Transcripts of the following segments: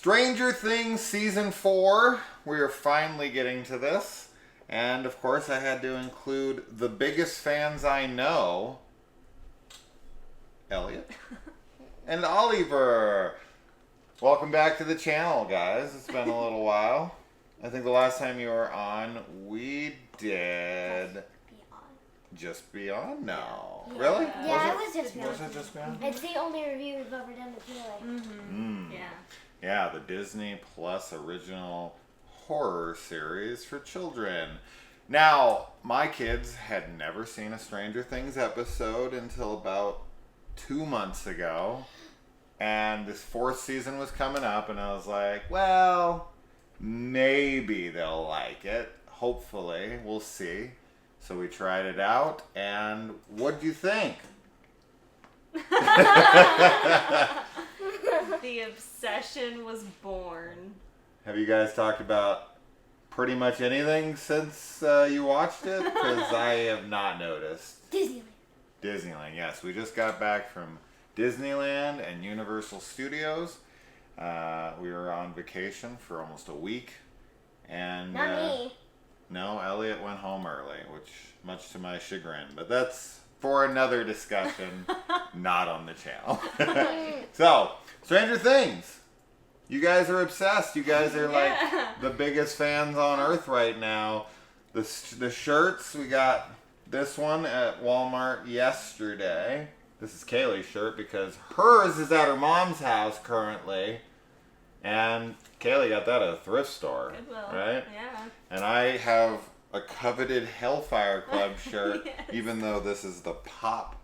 Stranger Things Season 4. We are finally getting to this. And, of course, I had to include the biggest fans I know, Elliot and Oliver. Welcome back to the channel, guys. It's been a little while. I think the last time you were on, we did... Just Beyond? No. Yeah. Really? Yeah, it was Just Beyond. Was it Just Beyond? It's the only review we've ever done with Julie. Yeah. Yeah, the Disney Plus original horror series for children. Now, my kids had never seen a Stranger Things episode until about 2 months ago. And this 4th season was coming up, and I was like, well, maybe they'll like it. Hopefully. We'll see. So we tried it out, and what'd you think? The obsession was born. Have you guys talked about pretty much anything since you watched it? Because I have not noticed. Disneyland, yes. We just got back from Disneyland and Universal Studios. We were on vacation for almost a week. And Not me. no, Elliot went home early, which much to my chagrin. But that's for another discussion, not on the channel. So, Stranger Things. You guys are obsessed. You guys are like the biggest fans on earth right now. The shirts, we got this one at Walmart yesterday. This is Kaylee's shirt because hers is at her mom's house currently. And Kaylee got that at a thrift store. Goodwill. Right? Yeah. And I have a coveted Hellfire Club shirt, Yes. even though this is the pop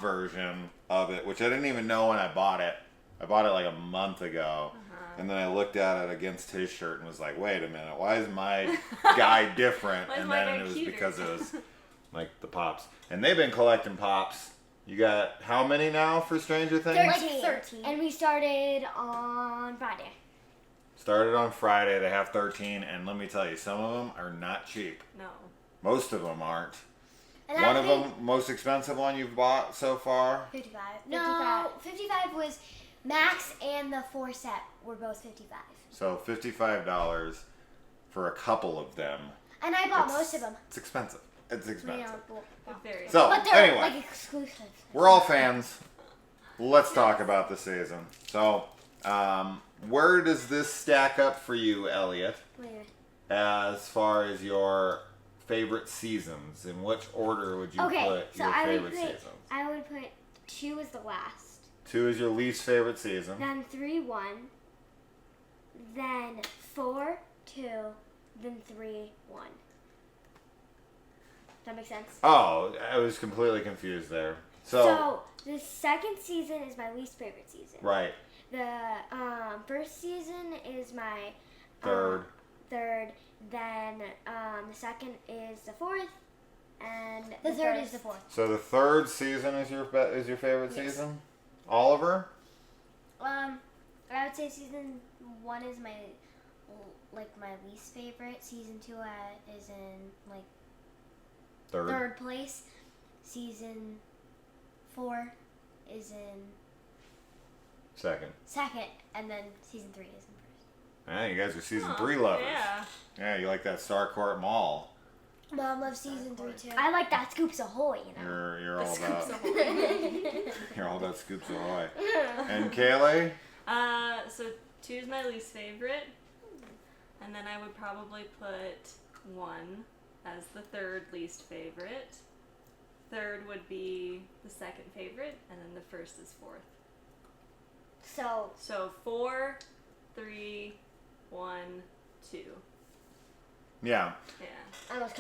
version of it, which I didn't even know when I bought it. I bought it like a month ago. And then I looked at it against his shirt and was like, wait a minute, why is my guy different? Why is And my then guy it was cuter? because it was like the pops. And they've been collecting pops. You got how many now for Stranger Things? 13. And we started on Friday. Started on Friday. They have 13. And let me tell you, some of them are not cheap. No. Most of them aren't. And One of them, most expensive one you've bought so far? 55. No, 55 was Max and the 4 set were both 55. So $55 for a couple of them. And I bought most of them. It's expensive. It's expensive. It varies. So, But they're anyway, like exclusive. we're all fans. Let's talk about the season. So, where does this stack up for you, Elliot, as far as your favorite seasons? In which order would you put your favorite seasons? I would put 2 as the last. 2 is your least favorite season. Then 3, 1. Then 4, 2. Then 3, 1. Does that make sense? Oh, I was completely confused there. So the second season is my least favorite season. right. The first season is my Third. Third. Then the second is the 4th, and the third is the 4th. So the third season is your favorite Yes. season? Oliver? I would say season 1 is my least favorite. Season 2 is in third place. Season 4 is in Second. second, and then season 3 is in first. Yeah, you guys are season 3 lovers. Yeah. Yeah, you like that Starcourt Mall. Mom loves season 3 too. I like that Scoops Ahoy, you know. You're all Scoops about Ahoy. you're all about Scoops Ahoy. And Kaylee? So 2 is my least favorite. And then I would probably put 1 as the third least favorite. Third would be the second favorite, and then the first is 4th. So 4, 3, 1, 2. Yeah. Yeah.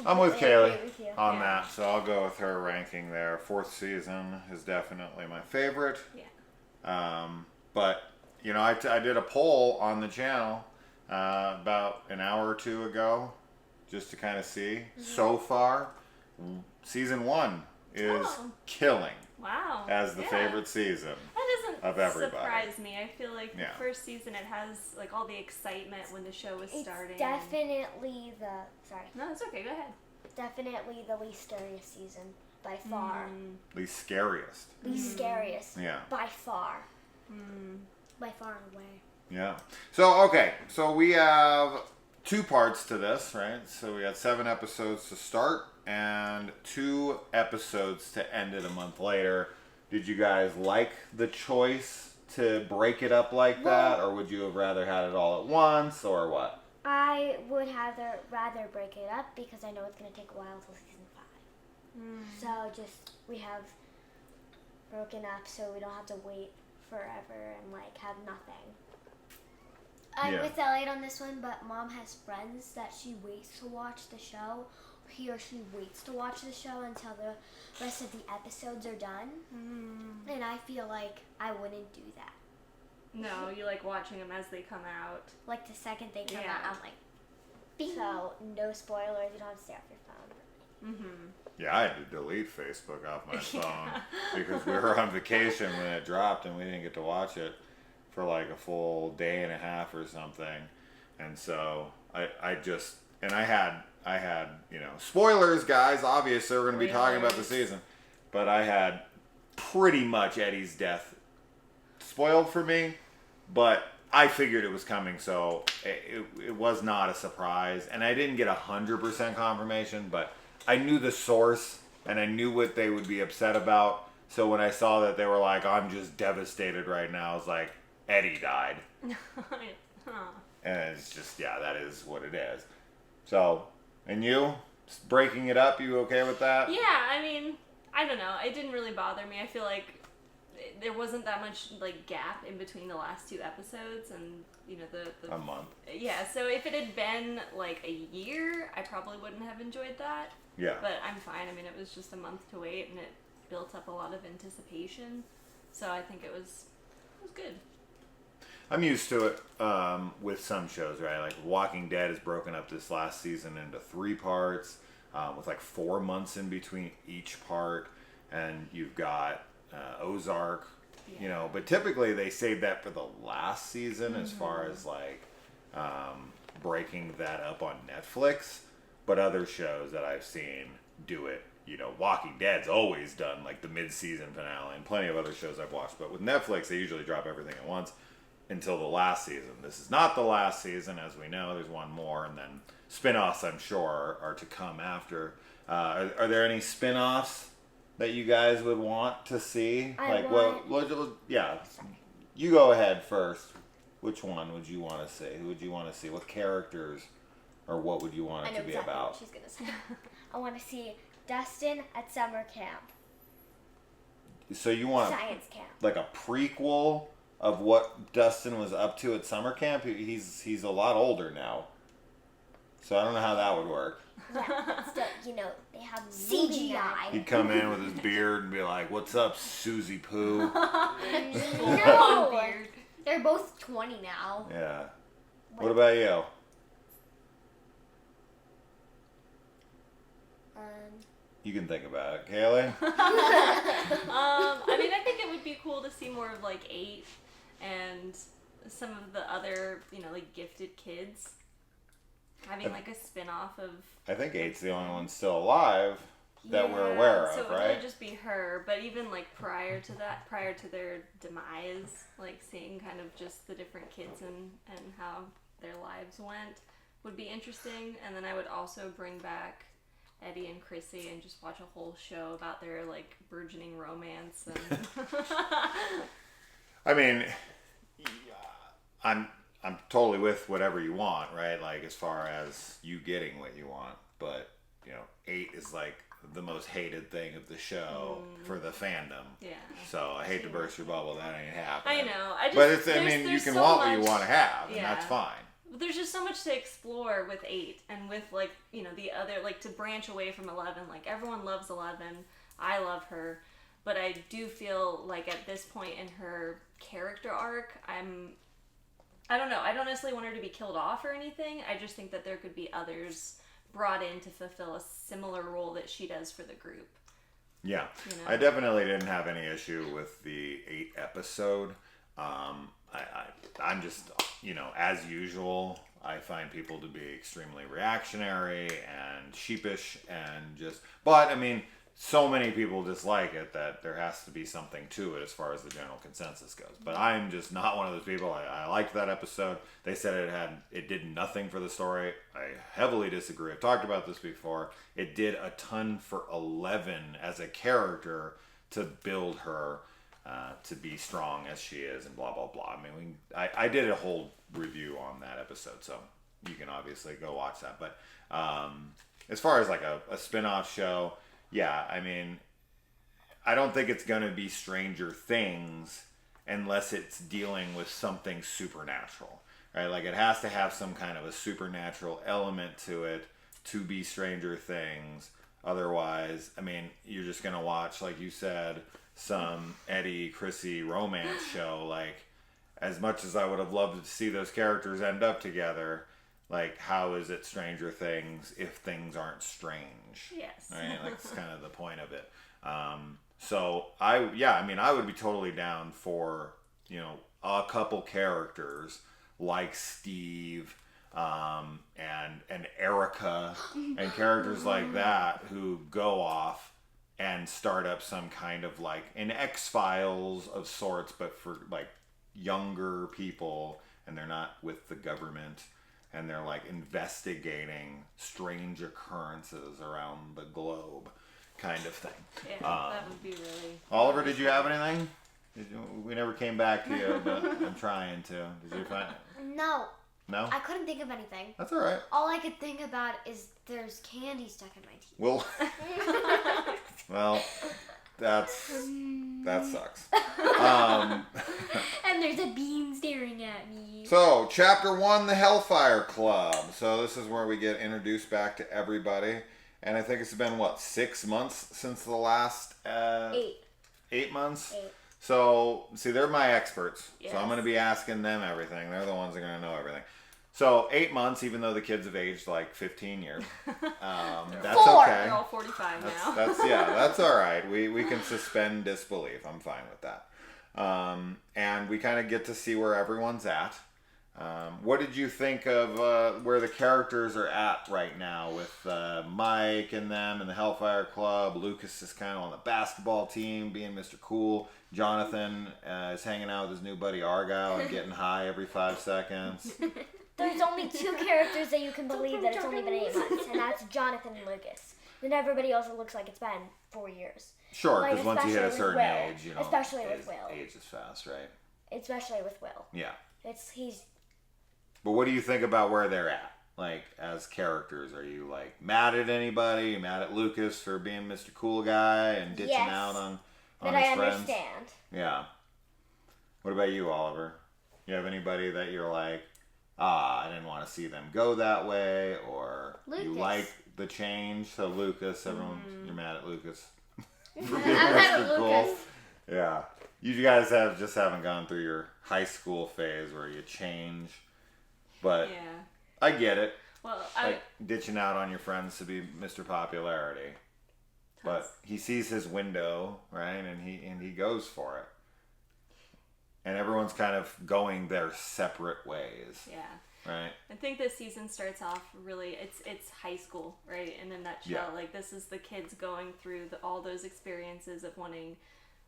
I'm with Kaylee with you. on Yeah. that, so I'll go with her ranking there. 4th season is definitely my favorite. Yeah. But, you know, I did a poll on the channel about an hour or 2 ago just to kind of see. So far, season 1 is killing Wow. as the favorite season. That doesn't of everybody. surprise me. I feel like the Yeah. first season, it has like all the excitement when the show was starting. It's definitely No, it's okay. Go ahead. definitely the least scariest season by far. Least scariest. Least scariest. Yeah. By far. By far and away. Yeah. So, okay. So we have 2 parts to this, right? So we got 7 episodes to start and 2 episodes to end it a month later. Did you guys like the choice to break it up like that, or would you have rather had it all at once, or what? I would rather break it up because I know it's going to take a while till season 5. So just we have broken up so we don't have to wait forever and like have nothing. I'm Yeah. with Elliot on this one, but Mom has friends that she waits to watch the show. He or she waits to watch the show until the rest of the episodes are done. And I feel like I wouldn't do that. No, you like watching them as they come out. Like the second they come Yeah. out, I'm like, bing. So no spoilers. You don't have to stay off your phone. Yeah, I had to delete Facebook off my phone because we were on vacation when it dropped and we didn't get to watch it for like a full day and a half or something. And so I had, you know, spoilers, guys. Obviously, we're going to be talking about the season. But I had pretty much Eddie's death spoiled for me. But I figured it was coming, so it was not a surprise. And I didn't get 100% confirmation, but I knew the source and I knew what they would be upset about. So when I saw that they were like, I'm just devastated right now, I was like, Eddie died. And it's just, yeah, that is what it is. So, and you? Breaking it up, you okay with that? Yeah, I mean, I don't know. It didn't really bother me. I feel like there wasn't that much like gap in between the last 2 episodes, and you know the A month. Yeah, so if it had been like a year, I probably wouldn't have enjoyed that. Yeah. But I'm fine. I mean, it was just a month to wait, and it built up a lot of anticipation. So I think it was good. I'm used to it with some shows, right? Like Walking Dead is broken up this last season into 3 parts with like 4 months in between each part. And you've got Ozark, you know, but typically they save that for the last season as far as like breaking that up on Netflix. But other shows that I've seen do it, you know, Walking Dead's always done like the mid-season finale, and plenty of other shows I've watched. But with Netflix, they usually drop everything at once until the last season. This is not the last season, as we know. There's one more, and then spin-offs, I'm sure, are to come after. Are there any spin-offs that you guys would want to see? Yeah, you go ahead first. Which one would you want to see? Who would you want to see? What characters, or what would you want it to be about? What she's gonna say. I want to see Dustin at summer camp, So you want science camp. like a prequel of what Dustin was up to at summer camp? He's a lot older now, so I don't know how that would work. Yeah, but still, you know, they have CGI. He'd come in with his beard and be like, "What's up, Susie Poo?" No, Weird. they're both 20 now. Yeah. What about you? You can think about it, Kaylee. I mean, I think it would be cool to see more of like 8 and some of the other, you know, like gifted kids having like a spin-off of. I think 8's the only one still alive that we're aware so of, it would right? really just be her, but even like prior to that, prior to their demise, like seeing kind of just the different kids and how their lives went would be interesting. And then I would also bring back Eddie and Chrissy and just watch a whole show about their like burgeoning romance and I mean, I'm totally with whatever you want, right? Like as far as you getting what you want, but you know, 8 is like the most hated thing of the show for the fandom. yeah. So I hate to burst your bubble, that ain't happening. I know. But it's, I mean, you can so want what you much- want to have, and yeah. that's fine. There's just so much to explore with 8 and with like, you know, the other, like to branch away from 11. Like everyone loves 11. I love her. But I do feel like at this point in her character arc, I don't know. I don't necessarily want her to be killed off or anything. I just think that there could be others brought in to fulfill a similar role that she does for the group. Yeah, You know? I definitely didn't have any issue with the 8 episode. I'm just, you know, as usual, I find people to be extremely reactionary and sheepish and just, but I mean, so many people dislike it that there has to be something to it as far as the general consensus goes. But I'm just not one of those people. I liked that episode. They said it did nothing for the story. I heavily disagree. I've talked about this before. It did a ton for Eleven as a character to build her to be strong as she is and blah, blah, blah. I mean, I did a whole review on that episode, so you can obviously go watch that. But as far as like a spin-off show, yeah, I mean, I don't think it's going to be Stranger Things unless it's dealing with something supernatural, right? Like it has to have some kind of a supernatural element to it to be Stranger Things. Otherwise, I mean, you're just going to watch, like you said, some Eddie, Chrissy romance show. Like, as much as I would have loved to see those characters end up together, like, how is it Stranger Things if things aren't strange? Yes. Right? Like, that's kind of the point of it. So, I would be totally down for, a couple characters like Steve and Erica and characters like that who go off and start up some kind of like an X-Files of sorts, but for like younger people, and they're not with the government, and they're like investigating strange occurrences around the globe kind of thing. Yeah, that would be really... Oliver, did you have anything? We never came back to you, but I'm trying to. Did you find it? No. No? I couldn't think of anything. That's all right. All I could think about is there's candy stuck in my teeth. Well, that sucks. And there's a bean staring at me. So, Chapter 1, the Hellfire Club. So, this is where we get introduced back to everybody. And I think it's been, 6 months since the last... 8. 8 months? 8. So, see, they're my experts. Yes. So I'm going to be asking them everything. They're the ones that are going to know everything. So, 8 months, even though the kids have aged like 15 years. That's 4. okay. They're all 45 now. That's all right. We can suspend disbelief. I'm fine with that. And we kind of get to see where everyone's at. What did you think of where the characters are at right now with Mike and them and the Hellfire Club? Lucas is kind of on the basketball team, being Mr. Cool. Jonathan is hanging out with his new buddy Argyle and getting high every 5 seconds. There's only 2 characters that you can believe that it's only been 8 months, and that's Jonathan and Lucas. Then everybody else, it looks like it's been 4 years. Sure, because once you hit a especially certain with age, Will. Especially with Will. Age is fast, right? Especially with Will. Yeah. But what do you think about where they're at? Like, as characters, are you, like, mad at anybody? You mad at Lucas for being Mr. Cool Guy and ditching out on his friends? I understand. Yeah. What about you, Oliver? You have anybody that you're like, I didn't want to see them go that way, or Lucas. you like the change? So Lucas, you're mad at Lucas. For I'm being mad at Mr. Cool. Lucas. Yeah. You guys haven't gone through your high school phase where you change. But Yeah. I get it. Well, Like ditching out on your friends to be Mr. Popularity. But he sees his window, right? And he goes for it. And everyone's kind of going their separate ways. Yeah. Right? I think this season starts off really, it's high school, right? In a nutshell. Yeah. Like, this is the kids going through all those experiences of wanting,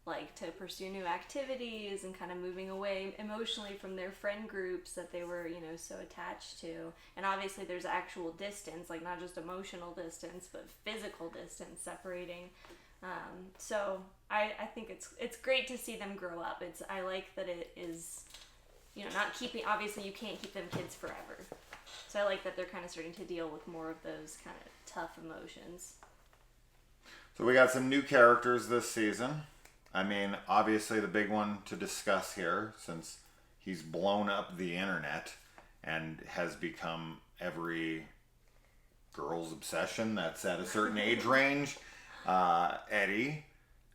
like, to pursue new activities and kind of moving away emotionally from their friend groups that they were, so attached to. And obviously there's actual distance, like not just emotional distance, but physical distance separating. So I think it's great to see them grow up. I like that it is, not keeping, obviously you can't keep them kids forever. So I like that they're kind of starting to deal with more of those kind of tough emotions. So we got some new characters this season. I mean, obviously the big one to discuss here, since he's blown up the internet and has become every girl's obsession that's at a certain age range, Eddie.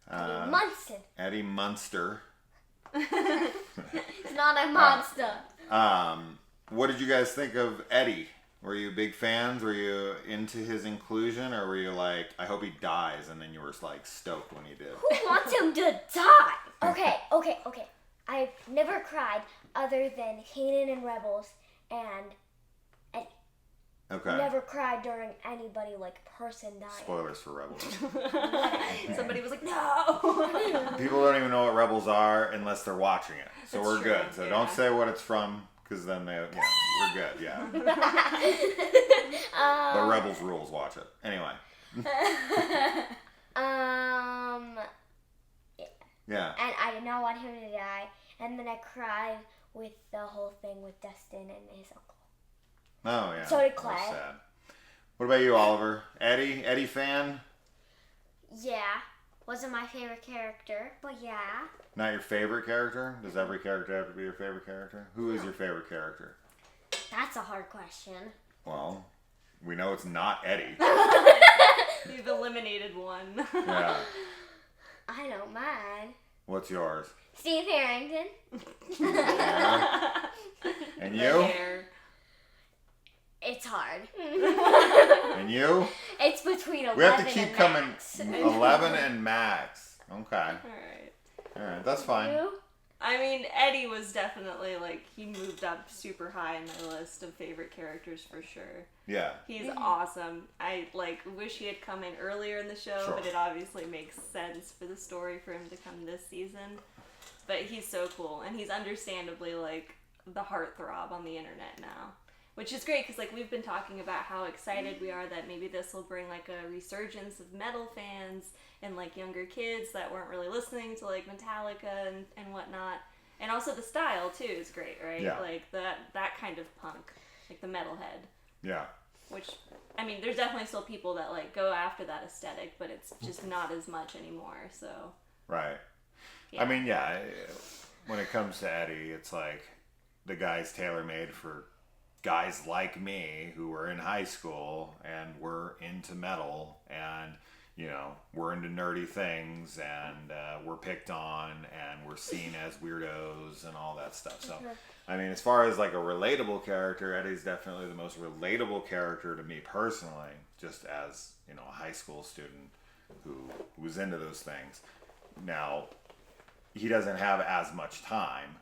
Munson. Eddie Munster. It's not a monster. What did you guys think of Eddie? Were you big fans? Were you into his inclusion? Or were you like, I hope he dies, and then you were like stoked when he did? Who wants him to die? Okay. I've never cried other than Kanan and Rebels and Eddie. Okay. never cried during anybody person dying. Spoilers for Rebels. Somebody was like, no! People don't even know what Rebels are unless they're watching it. So That's we're true, good. So don't say what it's from, because then we're good, yeah. But Rebels rules, watch it. Anyway. Yeah. And I did not want him to die. And then I cried with the whole thing with Dustin and his uncle. Oh, yeah. So did Clay. That's sad. What about you, Oliver? Eddie fan? Yeah. Wasn't my favorite character, but yeah. Not your favorite character? Does every character have to be your favorite character? Who is your favorite character? That's a hard question. Well, we know it's not Eddie. You've eliminated one. Yeah. I know mine. What's yours? Steve Harrington. Yeah. And The you? hair. It's hard. And you? It's between 11 We have to keep and coming. Max. 11 and Max. Okay. Alright. Alright, that's fine. You? I mean, Eddie was definitely, he moved up super high in my list of favorite characters for sure. Yeah. He's awesome. I, wish he had come in earlier in the show, Sure. but it obviously makes sense for the story for him to come this season. But he's so cool, and he's understandably, the heartthrob on the internet now. Which is great, because, we've been talking about how excited we are that maybe this will bring, a resurgence of metal fans and, younger kids that weren't really listening to, Metallica and whatnot. And also the style, too, is great, right? Yeah. That kind of punk. The metalhead. Yeah. Which, I mean, there's definitely still people that, go after that aesthetic, but it's just not as much anymore, so... Right. Yeah. I mean, yeah, when it comes to Eddie, it's the guy's tailor-made for guys like me who were in high school and were into metal and, we're into nerdy things and we're picked on and we're seen as weirdos and all that stuff. So, I mean, as far as a relatable character, Eddie's definitely the most relatable character to me personally, just as, a high school student who was into those things. Now, he doesn't have as much time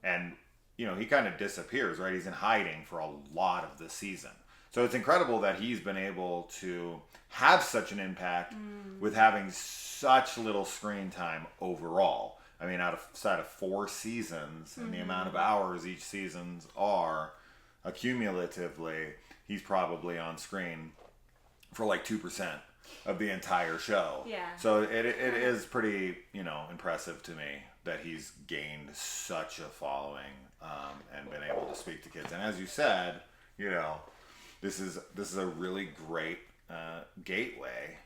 and he kind of disappears, right? He's in hiding for a lot of the season. So it's incredible that he's been able to have such an impact with having such little screen time overall. I mean, outside of 4 seasons and the amount of hours each seasons are, accumulatively, he's probably on screen for 2% of the entire show. Yeah. So it is pretty, impressive to me that he's gained such a following and been able to speak to kids. And as you said, this is a really great gateway.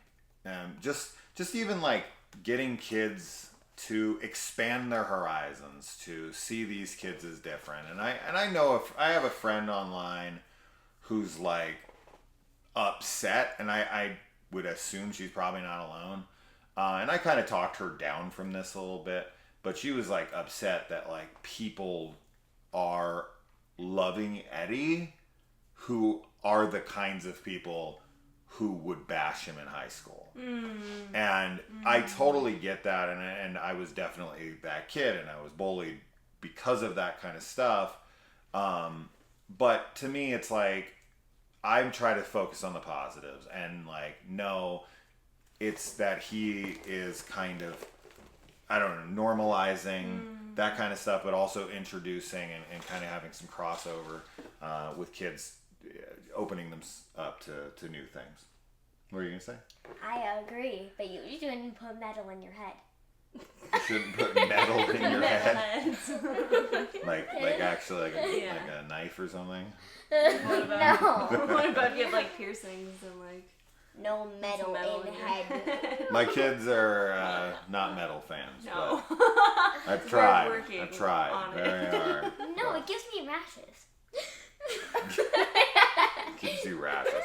Just even getting kids to expand their horizons, to see these kids as different. And I know if I have a friend online who's upset, and I would assume she's probably not alone. And I kind of talked her down from this a little bit, but she was upset that people are loving Eddie who are the kinds of people who would bash him in high school. And I totally get that, and I was definitely that kid, and I was bullied because of that kind of stuff. But to me, it's I'm trying to focus on the positives, and no, it's that he is kind of, I don't know, normalizing that kind of stuff, but also introducing and kind of having some crossover with kids, opening them up to new things. What are you going to say? I agree, but you shouldn't put metal in your head. You shouldn't put metal in your head. Metalheads. Actually a knife or something. What about, No. what about if you have piercings and No metal, metal in your head. My kids are not metal fans, No. but I've We're tried. working I've tried on it. very hard. No, it gives me rashes. Gives you rashes.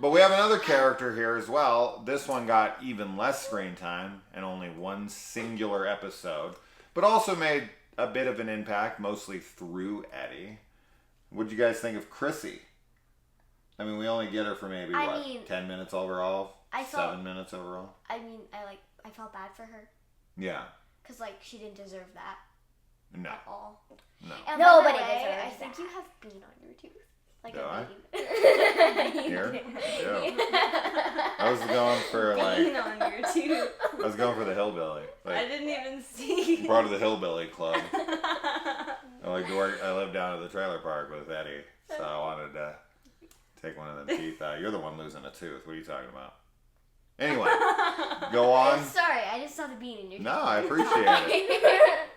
But we have another character here as well. This one got even less screen time and only one singular episode, but also made a bit of an impact, mostly through Eddie. What'd you guys think of Chrissy? I mean, we only get her for maybe, 10 minutes overall? 7 minutes overall? I felt bad for her. Yeah. Because, she didn't deserve that No. at all. No. And nobody By the way, deserves I think that. you have bean on your tooth. Here? Yeah. I was going for Being like, on your tooth. I was going for the hillbilly. I Like, didn't even see. brought to the hillbilly club. I like to work. I live down at the trailer park with Eddie, so I wanted to take one of them teeth out. You're the one losing a tooth. What are you talking about? Anyway, go on. Sorry, I just saw the bean in your No, I appreciate it.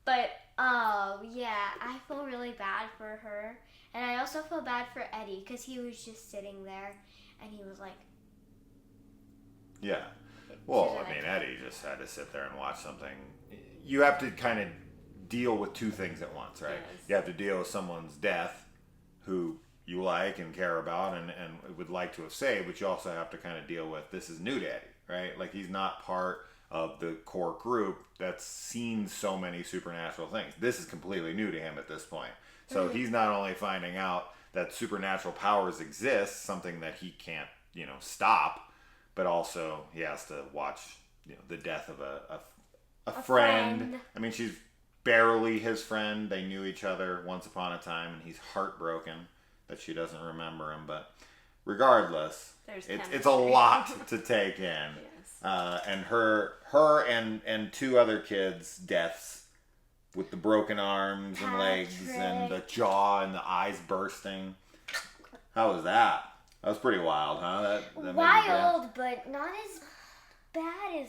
But, yeah, I feel really bad for her. And I also feel bad for Eddie because he was just sitting there and he was like... Yeah. Well, I mean, Eddie just had to sit there and watch something. You have to kind of deal with two things at once, right? Yes. You have to deal with someone's death who you like and care about and would like to have saved, but you also have to kind of deal with this is new to Eddie, right? Like he's not part of the core group that's seen so many supernatural things. This is completely new to him at this point. So he's not only finding out that supernatural powers exist, something that he can't, stop, but also he has to watch, the death of a friend. I mean, she's barely his friend. They knew each other once upon a time, and he's heartbroken that she doesn't remember him. But regardless, it's a lot to take in. Yes. And her and two other kids' deaths with the broken arms and legs and the jaw and the eyes bursting. How was that? That was pretty wild, huh? That made you wild, but not as bad as...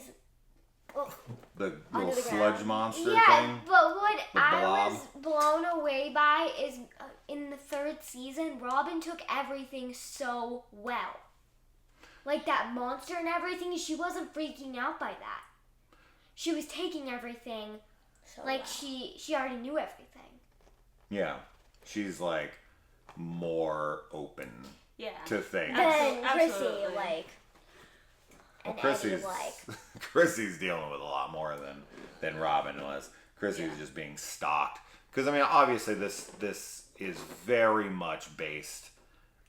the little the sludge ground. monster Yeah, thing. but what The I blob. was blown away by is in the third season, Robin took everything so well. Like that monster and everything, she wasn't freaking out by that. She was taking everything like she already knew everything. Yeah. She's like more open to things. Then Chrissy, Absolutely. like... Well, And Chrissy's, Eddie, like... Chrissy's dealing with a lot more than Robin was. Chrissy's just being stalked. Because, I mean, obviously this is very much based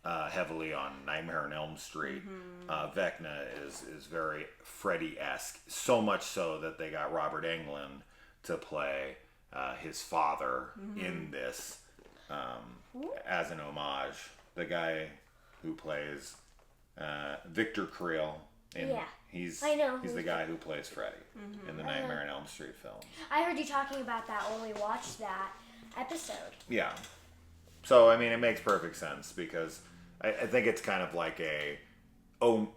heavily on Nightmare on Elm Street. Vecna is very Freddy-esque. So much so that they got Robert Englund to play his father in this as an homage. The guy who plays Victor Creel. He's I know he's the guy who plays Freddy in the Nightmare on Elm Street films. I heard you talking about that when we watched that episode. Yeah. So I mean, it makes perfect sense because I think it's kind of like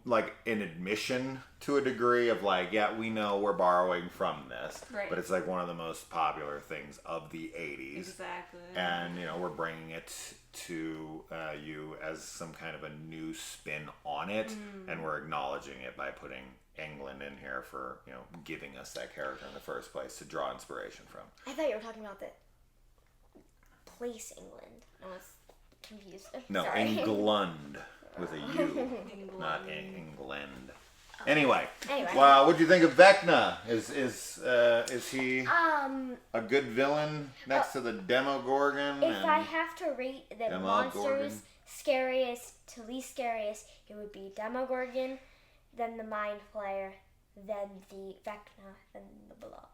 like an admission to a degree of like, yeah, we know we're borrowing from this, Right. but it's like one of the most popular things of the 80s. Exactly. And, we're bringing it to you as some kind of a new spin on it, and we're acknowledging it by putting England in here for, giving us that character in the first place to draw inspiration from. I thought you were talking about the place England. I was confused. No, Sorry. England with a U, not England. Anyway, Anyway. well, what'd you think of Vecna? Is he Um, a good villain next to the Demogorgon? if I have to rate the Demogorgon. monsters scariest to least scariest, it would be Demogorgon, then the Mind Flayer, then the Vecna, then the Blob.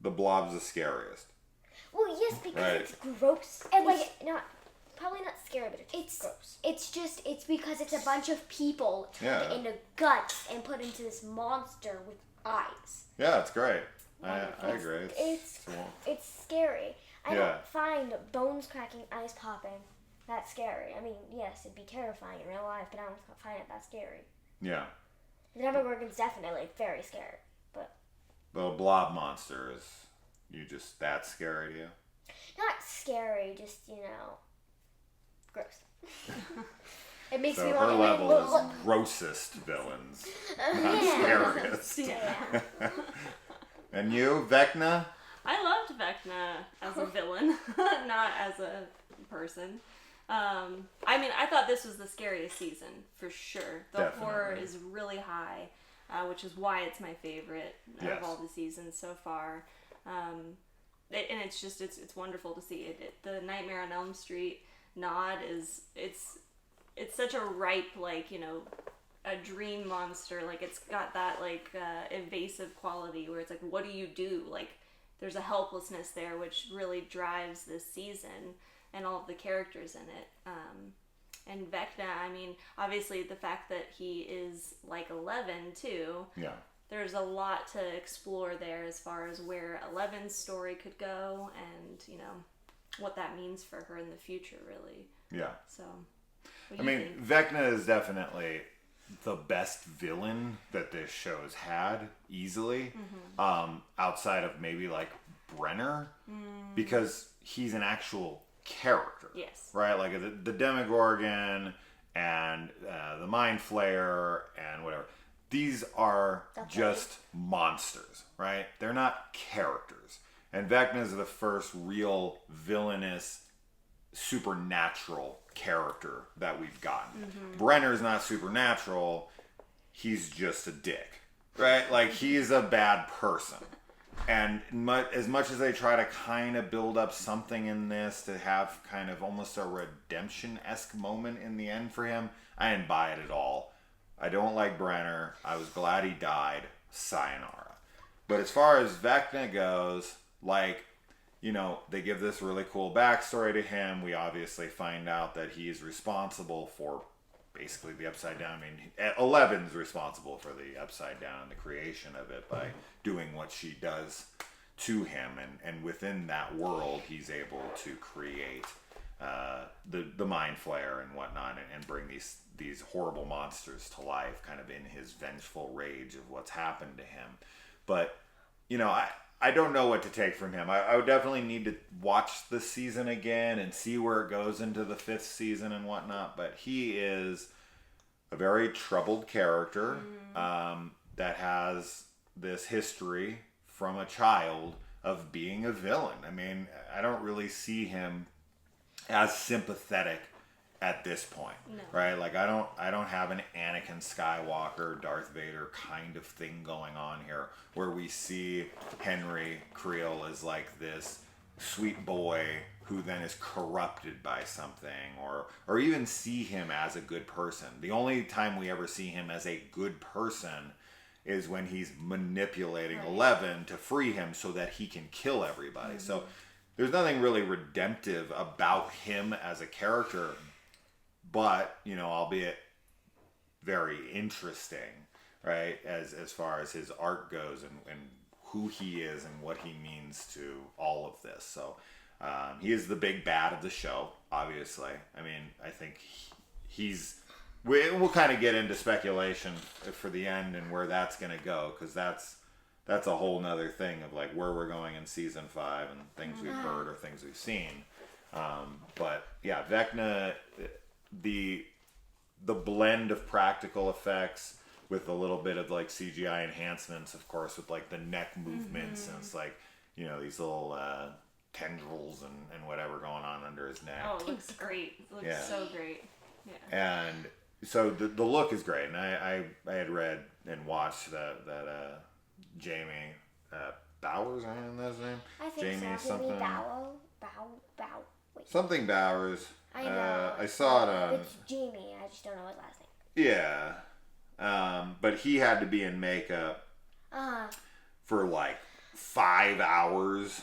The Blob's the scariest. Well, yes, because Right. it's gross. And like, probably not scary, but it's gross. It's because it's a bunch of people turned Yeah. into guts and put into this monster with eyes. Yeah, it's great. I agree. It's scary. I Yeah. don't find bones cracking, eyes popping that scary. I mean, yes, it'd be terrifying in real life, but I don't find it that scary. Yeah. The Demogorgon's definitely very scary, but The Blob monster is that scary to you? not scary, just gross. It makes So me her want to level like, is grossest villains, not scariest. Yeah. And you, Vecna? I loved Vecna as a villain, not as a person. I mean, I thought this was the scariest season, for sure. The Definitely. horror is really high, which is why it's my favorite Yes. of all the seasons so far. And it's just, it's wonderful to see it. The Nightmare on Elm Street nod it's such a ripe, like, a dream monster. Like, it's got that, like, evasive quality where it's like, what do you do? Like, there's a helplessness there, which really drives this season and all of the characters in it. And Vecna, I mean, obviously the fact that he is like 11 too. Yeah. There's a lot to explore there as far as where 11's story could go and, you know, what that means for her in the future, really. Yeah. So, I mean, Vecna is definitely the best villain that this show's had, easily. Outside of maybe like Brenner, because he's an actual character. Yes. Right? Like the Demogorgon and the Mind Flayer and whatever. These are just monsters, right? They're not characters. And Vecna is the first real villainous supernatural character that we've gotten. Brenner's not supernatural. He's just a dick, right? Like, he's a bad person. And as much as they try to kind of build up something in this to have kind of almost a redemption-esque moment in the end for him, I didn't buy it at all. I don't like Brenner. I was glad he died. Sayonara. But as far as Vecna goes, like, you know, they give this really cool backstory to him. We obviously find out that he is responsible for basically the Upside Down. I mean, 11's responsible for the Upside Down and the creation of it by doing what she does to him. And within that world, he's able to create the Mind Flayer and whatnot, and bring these horrible monsters to life, kind of in his vengeful rage of what's happened to him. But, you know, I don't know what to take from him. I would definitely need to watch the season again and see where it goes into the 5th season and whatnot. But he is a very troubled character that has this history from a child of being a villain. I mean, I don't really see him as sympathetic at this point, right? Like, I don't have an Anakin Skywalker, Darth Vader kind of thing going on here, where we see Henry Creel as like this sweet boy who then is corrupted by something, or even see him as a good person. The only time we ever see him as a good person is when he's manipulating 11 to free him so that he can kill everybody. So there's nothing really redemptive about him as a character, but, you know, albeit very interesting, right, as far as his art goes and who he is and what he means to all of this. So he is the big bad of the show, obviously. I mean, I think we'll kind of get into speculation for the end and where that's going to go, because that's a whole nother thing of like where we're going in season 5 and things we've heard or things we've seen. But yeah, Vecna, the blend of practical effects with a little bit of like CGI enhancements, of course, with like the neck movements and it's like, you know, these little tendrils and whatever going on under his neck. Oh, it looks great. It looks so great. Yeah. And so the look is great. And I had read and watched that Jamie Bowers, I think that's his name. I think Jamie so. something. Wait. Something Bowers. I know. I saw it on. It's Jamie. I just don't know his last name. Yeah. But he had to be in makeup for like 5 hours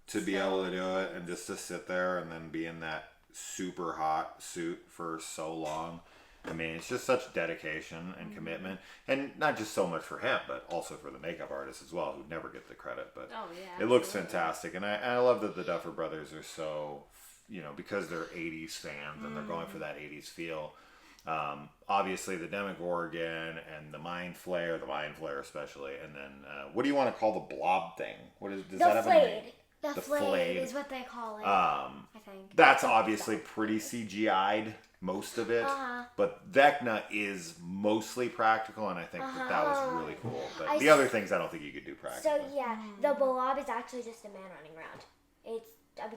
to be able to do it, and just to sit there and then be in that super hot suit for so long. I mean, it's just such dedication and commitment, and not just so much for him, but also for the makeup artists as well, who never get the credit. But it looks fantastic, and I love that the Duffer Brothers are so, you know, because they're 80s fans and they're going for that 80s feel. Obviously, the Demogorgon and the Mind Flayer especially, and then what do you want to call the blob thing? What is? Does that have a name? The flayed is what they call it. I think that's obviously pretty CGI'd. Most of it, but Vecna is mostly practical, and I think that was really cool. But the other things, I don't think you could do practical. So yeah, the blob is actually just a man running around. It's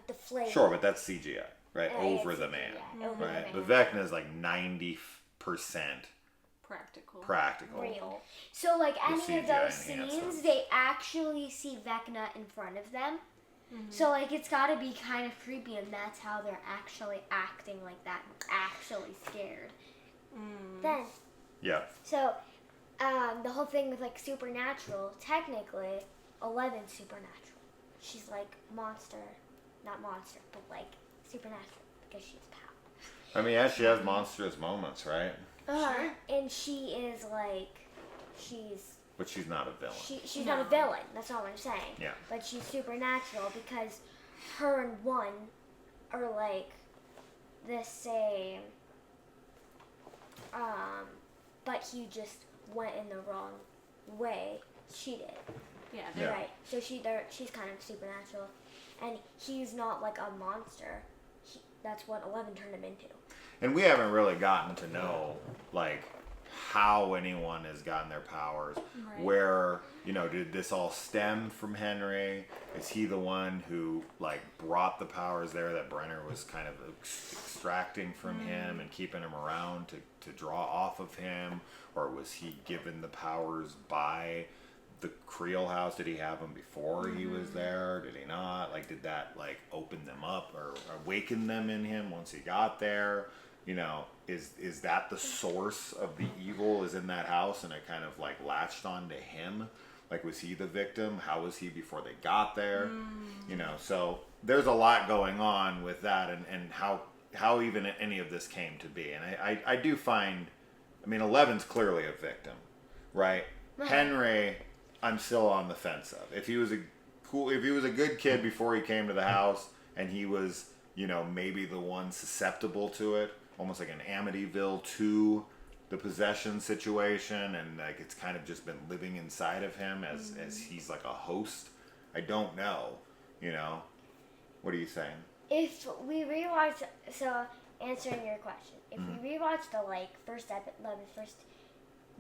the flame. Sure, but that's CGI, right? Over the man, right? But Vecna is like 90% practical. Real. So like any of those scenes, they actually see Vecna in front of them. So, like, it's got to be kind of creepy, and that's how they're actually acting like that, actually scared. Then, so, the whole thing with, like, supernatural, technically, 11's supernatural. She's, like, not monster, but, like, supernatural, because she's power. I mean, yeah, she has monstrous moments, right? Sure. And she is like, But she's not a villain. She's not a villain. That's all I'm saying. Yeah. But she's supernatural because her and one are like the same. But he just went in the wrong way. She did. Yeah. Right. So she's kind of supernatural, and he's not like a monster. That's what 11 turned him into. And we haven't really gotten to know, like, how anyone has gotten their powers. Right. Where, did this all stem from Henry? Is he the one who, like, brought the powers there that Brenner was kind of extracting from him and keeping him around to draw off of him? Or was he given the powers by the Creel house? Did he have them before he was there? Did he not? Like, did that, like, open them up or awaken them in him once he got there? Is that the source of the evil is in that house and it kind of like latched onto him? Like, was he the victim? How was he before they got there? So there's a lot going on with that and how even any of this came to be. And I do find, 11's clearly a victim, right? Henry, I'm still on the fence of. If he was a good kid before he came to the house and he was, maybe the one susceptible to it, almost like an Amityville 2, the possession situation, and like it's kind of just been living inside of him as he's like a host. I don't know, What are you saying? If we rewatch, so answering your question, if we rewatch the first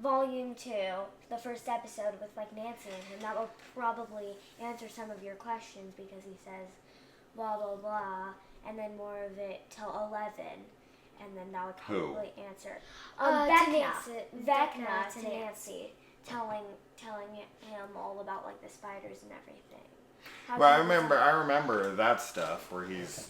volume 2, the first episode with like Nancy and him, that will probably answer some of your questions because he says blah blah blah, and then more of it till 11. And then that would probably answer. Vecna to Nancy, telling him all about like the spiders and everything. Well, I remember that stuff where he's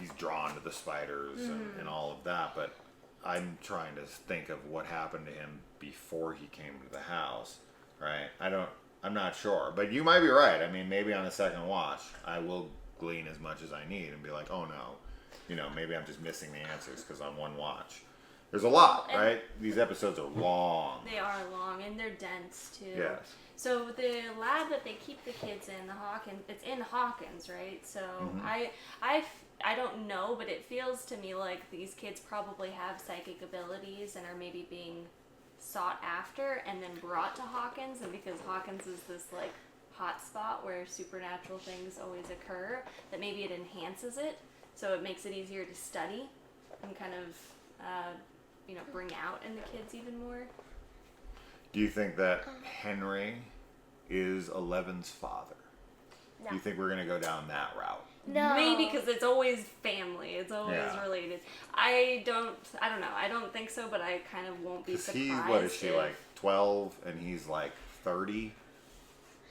he's drawn to the spiders and all of that. But I'm trying to think of what happened to him before he came to the house. Right? I'm not sure, but you might be right. Maybe on a second watch, I will glean as much as I need and be like, oh no, maybe I'm just missing the answers because on one watch. There's a lot, right? These episodes are long. They are long and they're dense too. Yes. So the lab that they keep the kids in, it's in Hawkins, right? So I don't know, but it feels to me like these kids probably have psychic abilities and are maybe being sought after and then brought to Hawkins, and because Hawkins is this like hot spot where supernatural things always occur, that maybe it enhances it, so it makes it easier to study and kind of bring out in the kids even more. Do you think that Henry is 11's father? No. Do you think we're gonna go down that route? No. Maybe because it's always family. It's always related. I don't know. I don't think so, but I kind of won't be surprised. What is she, like 12 and he's like 30?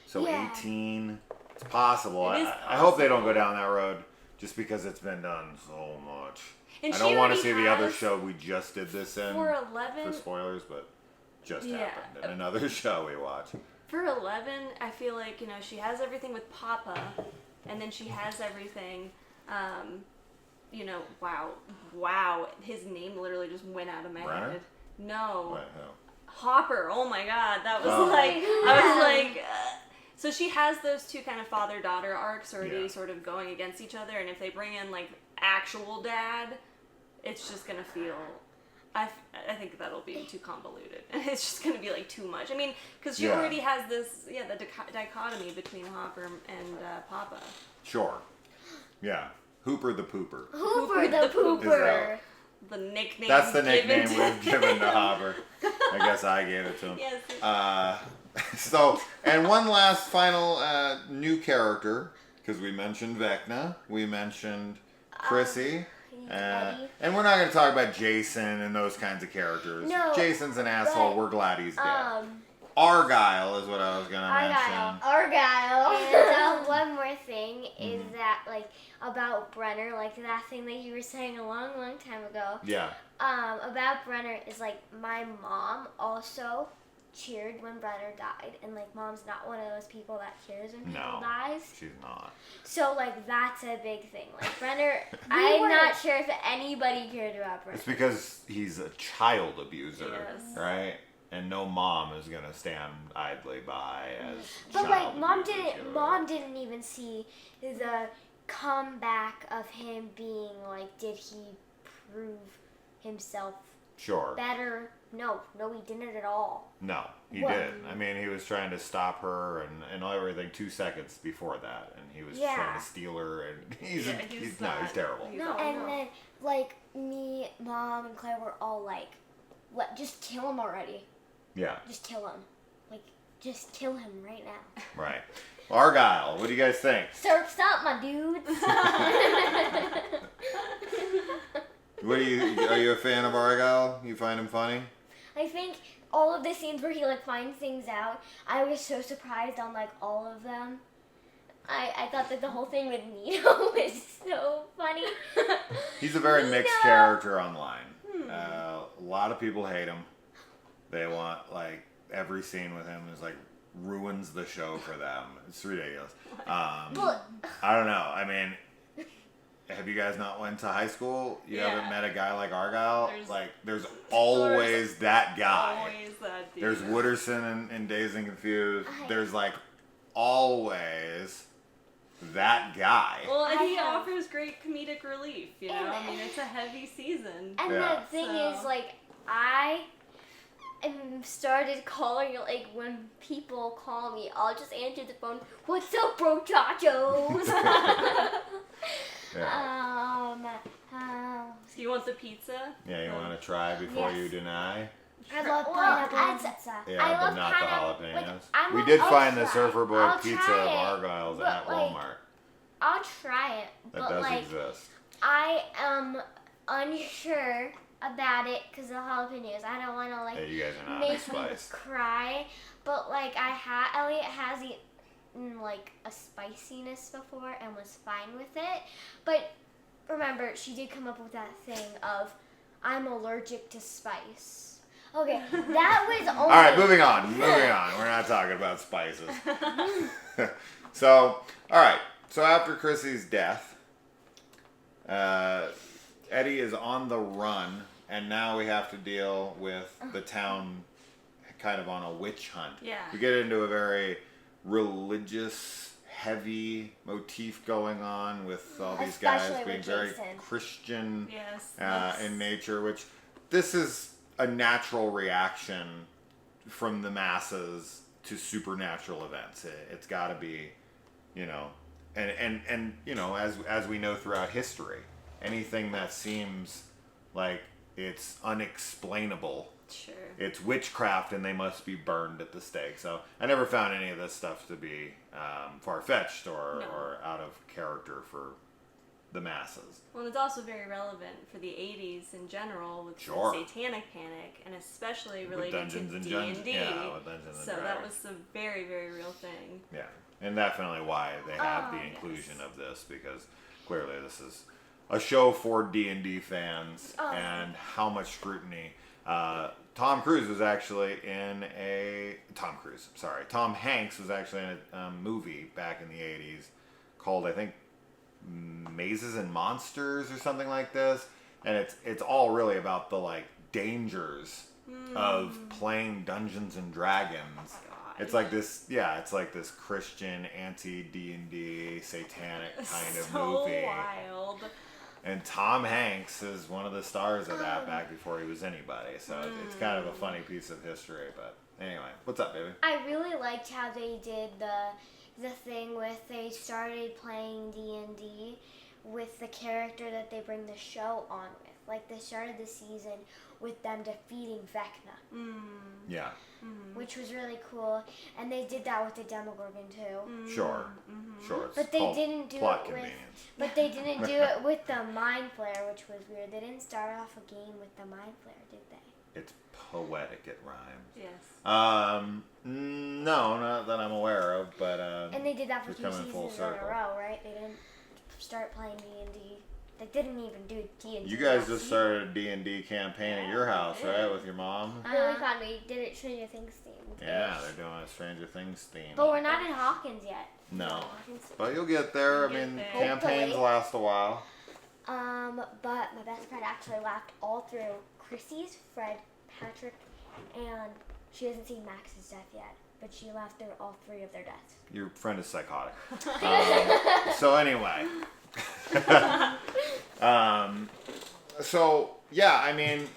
So 18. It's possible. I hope they don't go down that road just because it's been done so much. And I don't want to see the other show we just did this in. For spoilers, but just happened in another show we watched. For 11, I feel like, she has everything with Papa, and then she has everything, wow, his name literally just went out of my Brenner? head. No. What? Who? Hopper, oh my god, that was so she has those two kind of father-daughter arcs already sort of going against each other, and if they bring in, like, actual dad, it's just gonna feel... I think that'll be too convoluted. It's just going to be, like, too much. Because she already has this, the dichotomy between Hopper and Papa. Sure. Yeah. Hooper the Pooper. Hooper the Pooper. The nickname. That's the nickname we've given to Hopper. I guess I gave it to him. Yes. And one last final new character, because we mentioned Vecna, we mentioned Chrissy. And we're not going to talk about Jason and those kinds of characters. No, Jason's an asshole. We're glad he's dead. Argyle is what I was going to mention. Argyle. And one more thing is that, like, about Brenner, like that thing that you were saying a long, long time ago. Yeah. About Brenner is, like, my mom also cheered when Brenner died, and like Mom's not one of those people that cheers when people No, dies. she's not. So like that's a big thing. Like Brenner, I'm not sure if anybody cared about Brenner. It's because he's a child abuser, Yes. right? And no mom is gonna stand idly by as. But like Mom child didn't even see the comeback of him being like, did he prove himself Sure. better? No, he didn't at all. No, he What? didn't. I mean, he was trying to stop her and everything 2 seconds before that, and he was trying to steal her, and he's terrible. And then like me, Mom, and Claire were all like, just kill him already. Yeah. Just kill him. Like, just kill him right now. Right. Argyle, what do you guys think? Surf's up, my dudes. Are you a fan of Argyle? You find him funny? I think all of the scenes where he like finds things out, I was so surprised on like all of them. I thought that the whole thing with Nino was so funny. He's a very mixed character online. A lot of people hate him. They want like every scene with him is like ruins the show for them. It's ridiculous. But I don't know. I mean, have you guys not went to high school? You haven't met a guy like Argyle? There's always that guy. Always that dude. There's Wooderson in Dazed and Confused. There's like always that guy. Well, and he offers great comedic relief, you know? I mean, it's a heavy season. And the thing is, like, I started calling, like, when people call me, I'll just answer the phone, what's up, bro, chachos? So you want the pizza? Yeah, you want to try before you deny? I love pineapple pizza. Yeah, but not the jalapenos. Like, we did find the Surfer Boy pizza of Argyle's at Walmart. I'll try it, That does exist. I am unsure about it because of the jalapenos. I don't want to like You guys are not make him spiced. cry, but like Elliot has eaten like a spiciness before and was fine with it. But remember, she did come up with that thing of I'm allergic to spice. Okay, that was only. All right, moving on. We're not talking about spices. So, all right. So after Chrissy's death, Eddie is on the run, and now we have to deal with the town kind of on a witch hunt. Yeah. We get into a very religious, heavy motif going on with all these guys being very Christian in nature, which this is a natural reaction from the masses to supernatural events. It's got to be, you know, and you know, as we know throughout history, anything that seems like it's unexplainable, sure, it's witchcraft and they must be burned at the stake. So I never found any of this stuff to be far-fetched or out of character for the masses. Well, it's also very relevant for the 80s in general with the Satanic Panic, and especially related to D&D. Yeah, with Dungeons and so that was a very, very real thing. Yeah, and definitely why they have the inclusion of this, because clearly this is a show for D&D fans, and how much scrutiny. Tom Hanks was actually in a movie back in the 80s called, I think, Mazes and Monsters or something like this, and it's all really about the like dangers of playing Dungeons and Dragons. It's like this, it's like this Christian anti-D&D satanic kind of movie. Wild. And Tom Hanks is one of the stars of that back before he was anybody. So it's kind of a funny piece of history. But anyway, what's up, baby? I really liked how they did the thing with they started playing D&D with the character that they bring the show on with. Like they started the season with them defeating Vecna. Yeah. Which was really cool. And they did that with the Demogorgon too. Sure. But they didn't do it with the Mind Flayer, which was weird. They didn't start off a game with the Mind Flayer, did they? It's poetic, it rhymes. Yes. No, not that I'm aware of, but and they did that for 2 seasons in a circle. row, right? They didn't start playing D&D They didn't even do D&D. You guys just started a D&D campaign at your house, right, with your mom? Really fun. We did it Stranger Things themed. Yeah, they're doing a Stranger Things theme. But we're not in Hawkins yet. No. But you'll get there. You'll I mean, get there. campaigns Hopefully. last a while. But my best friend actually laughed all through Chrissy's, Fred, Patrick, and she hasn't seen Max's death yet. But she laughed through all 3 of their deaths. Your friend is psychotic. So anyway. So yeah, I mean,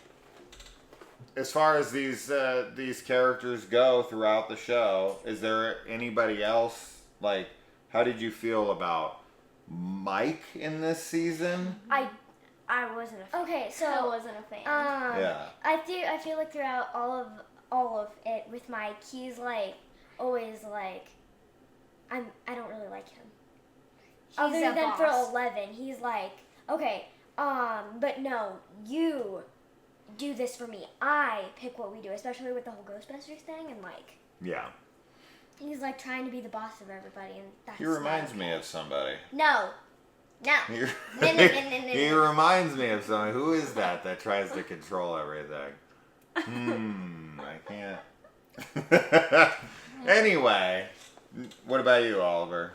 as far as these characters go throughout the show, is there anybody else, like, how did you feel about Mike in this season? I wasn't a fan. Okay, so I wasn't a fan. Yeah. I feel like throughout all of it with Mike, he's like always like I don't really like him. Other a than for boss. 11, he's like, okay, but no, you do this for me. I pick what we do, especially with the whole Ghostbusters thing, and like Yeah. he's like trying to be the boss of everybody, and that's He reminds me of somebody. No. He, No, no, no, he reminds me of somebody. Who is that tries to control everything? I can't. Anyway, what about you, Oliver?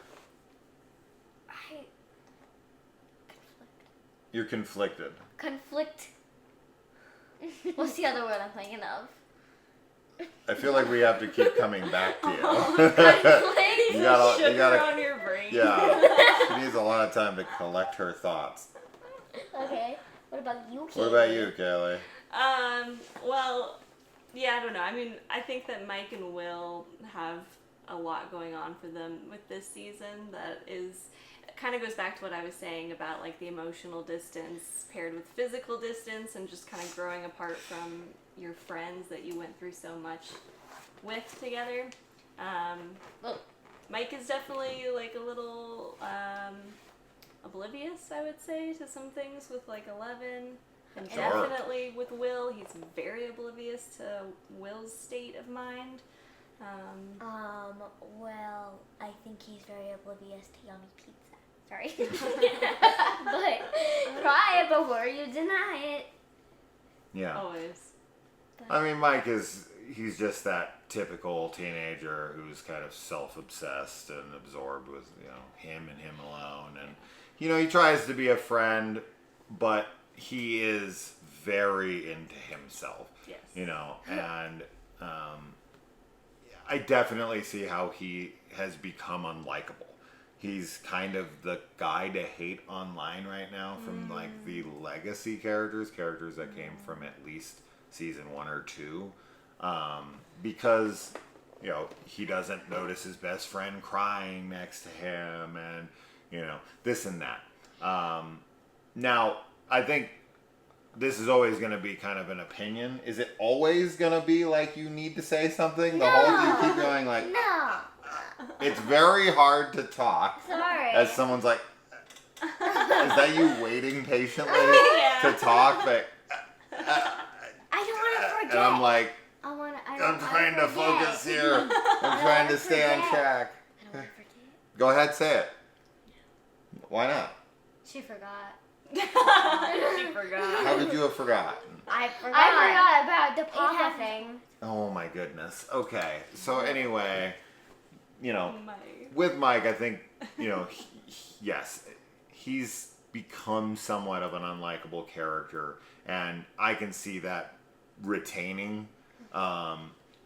You're conflicted. Conflict. What's the other word I'm thinking of? I feel like we have to keep coming back to you. Conflict. You gotta, Sugar you gotta, on your brain. yeah. She needs a lot of time to collect her thoughts. Okay. What about you, Kate? What about you, Kaylee? Well, yeah, I don't know. I mean, I think that Mike and Will have a lot going on for them with this season that is kind of goes back to what I was saying about like the emotional distance paired with physical distance and just kind of growing apart from your friends that you went through so much with together. Mike is definitely like a little oblivious, I would say, to some things with like 11. And Sure. definitely with Will, he's very oblivious to Will's state of mind. Well, I think he's very oblivious to yummy pizza. Sorry. But try it before you deny it. Yeah. Always. I mean, he's just that typical teenager who's kind of self-obsessed and absorbed with, him and him alone. And, he tries to be a friend, but he is very into himself. Yes. And I definitely see how he has become unlikable. He's kind of the guy to hate online right now from like the legacy characters that came from at least season 1 or 2, because he doesn't notice his best friend crying next to him, and this and that. Now I think this is always going to be kind of an opinion. Is it always going to be like you need to say something the whole time? You keep going like No. It's very hard to talk Sorry. as someone's like, is that you waiting patiently Yeah. to talk? But I don't want to forget. and I'm like, I'm trying to focus here. I'm trying to stay on forget. track. I don't want to forget. Go ahead, say it. Why not? She forgot. She forgot. How could you have forgotten? I forgot about the Papa happened. thing. Oh my goodness. Okay. So anyway, Mike. with Mike, I think, yes, he's become somewhat of an unlikable character, and I can see that retaining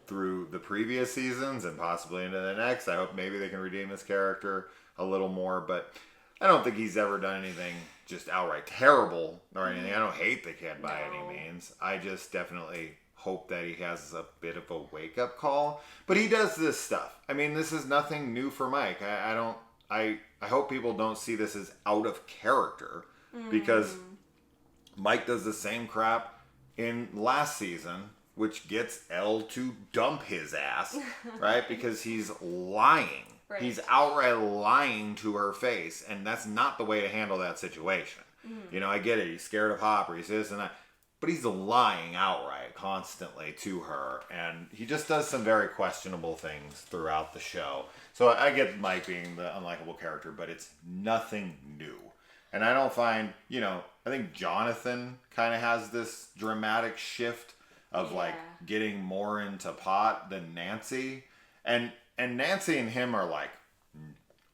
through the previous seasons and possibly into the next. I hope maybe they can redeem his character a little more, but I don't think he's ever done anything just outright terrible or anything. I don't hate the kid by any means. I just definitely hope that he has a bit of a wake-up call. But he does this stuff. I mean, this is nothing new for Mike. I hope people don't see this as out of character, because Mike does the same crap in last season, which gets Elle to dump his ass, right? Because he's lying. Right. He's outright lying to her face, and that's not the way to handle that situation. I get it. He's scared of Hopper. He's this and that. But he's lying outright constantly to her, and he just does some very questionable things throughout the show. So I get Mike being the unlikable character, but it's nothing new. And I don't find, I think Jonathan kind of has this dramatic shift of like getting more into pot than Nancy. And Nancy and him are like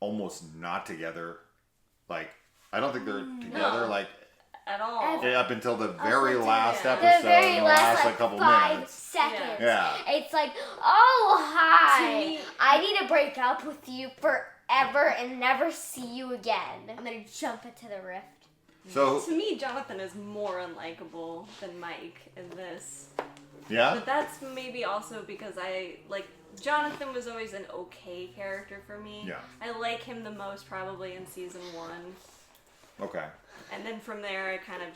almost not together. Like, I don't think they're together like at all. up until the very until last the episode, very the last like couple 5 minutes. seconds. Yeah. It's like, oh, hi. To me- I need to break up with you forever and never see you again. I'm going to jump into the rift. So To me, Jonathan is more unlikable than Mike in this. yeah, But that's maybe also because Jonathan was always an okay character for me. Yeah. I like him the most probably in season 1. okay. And then from there, I kind of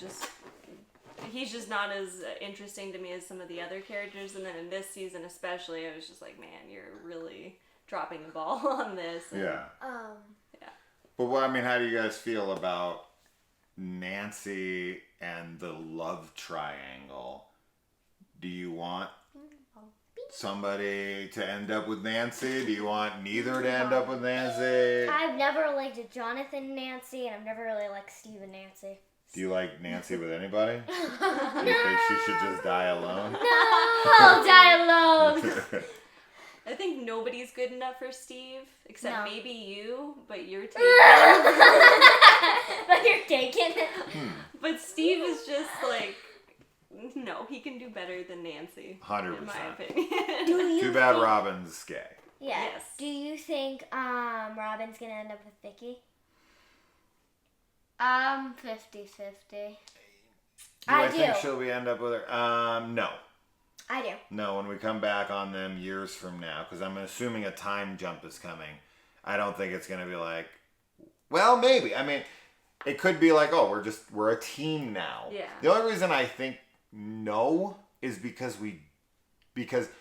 he's just not as interesting to me as some of the other characters. And then in this season especially, I was just like, man, you're really dropping the ball on this. And Yeah. Yeah. But how do you guys feel about Nancy and the love triangle? Do you want somebody to end up with Nancy? Do you want neither to end up with Nancy? I've never liked Jonathan Nancy, and I've never really liked Steve and Nancy. Do you like Nancy with anybody? Do you think she should just die alone? No, I'll die alone. I think nobody's good enough for Steve, except No. maybe you, but you're taken. But you're taken. But Steve is just like, no, he can do better than Nancy. 100%. In my opinion. Do you Too bad think- Robin's gay. Yeah. Yes. Do you think Robin's gonna end up with Vicky? 50-50. Do I think do. she'll end up with her? No. I do. No, when we come back on them years from now, because I'm assuming a time jump is coming, I don't think it's going to be like, well, maybe. It could be like, oh, we're a team now. Yeah. The only reason I think no is because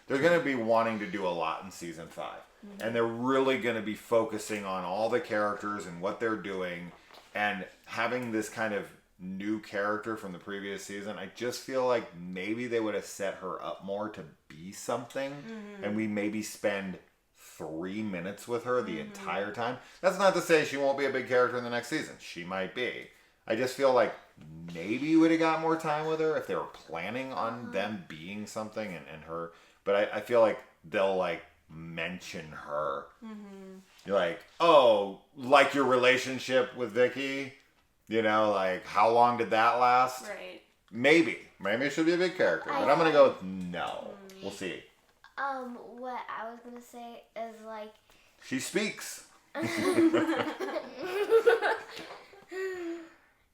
they're going to be wanting to do a lot in season 5. Mm-hmm. And they're really going to be focusing on all the characters and what they're doing, and having this kind of new character from the previous season. I just feel like maybe they would have set her up more to be something, and we maybe spend 3 minutes with her the entire time. That's not to say she won't be a big character in the next season. She might be. I just feel like maybe you would have got more time with her if they were planning on them being something and her. But I feel like they'll like mention her. You're like, oh, like your relationship with Vicky. Like how long did that last? Right. Maybe it should be a big character, but I'm gonna go with no. We'll see. What I was gonna say is like. She speaks,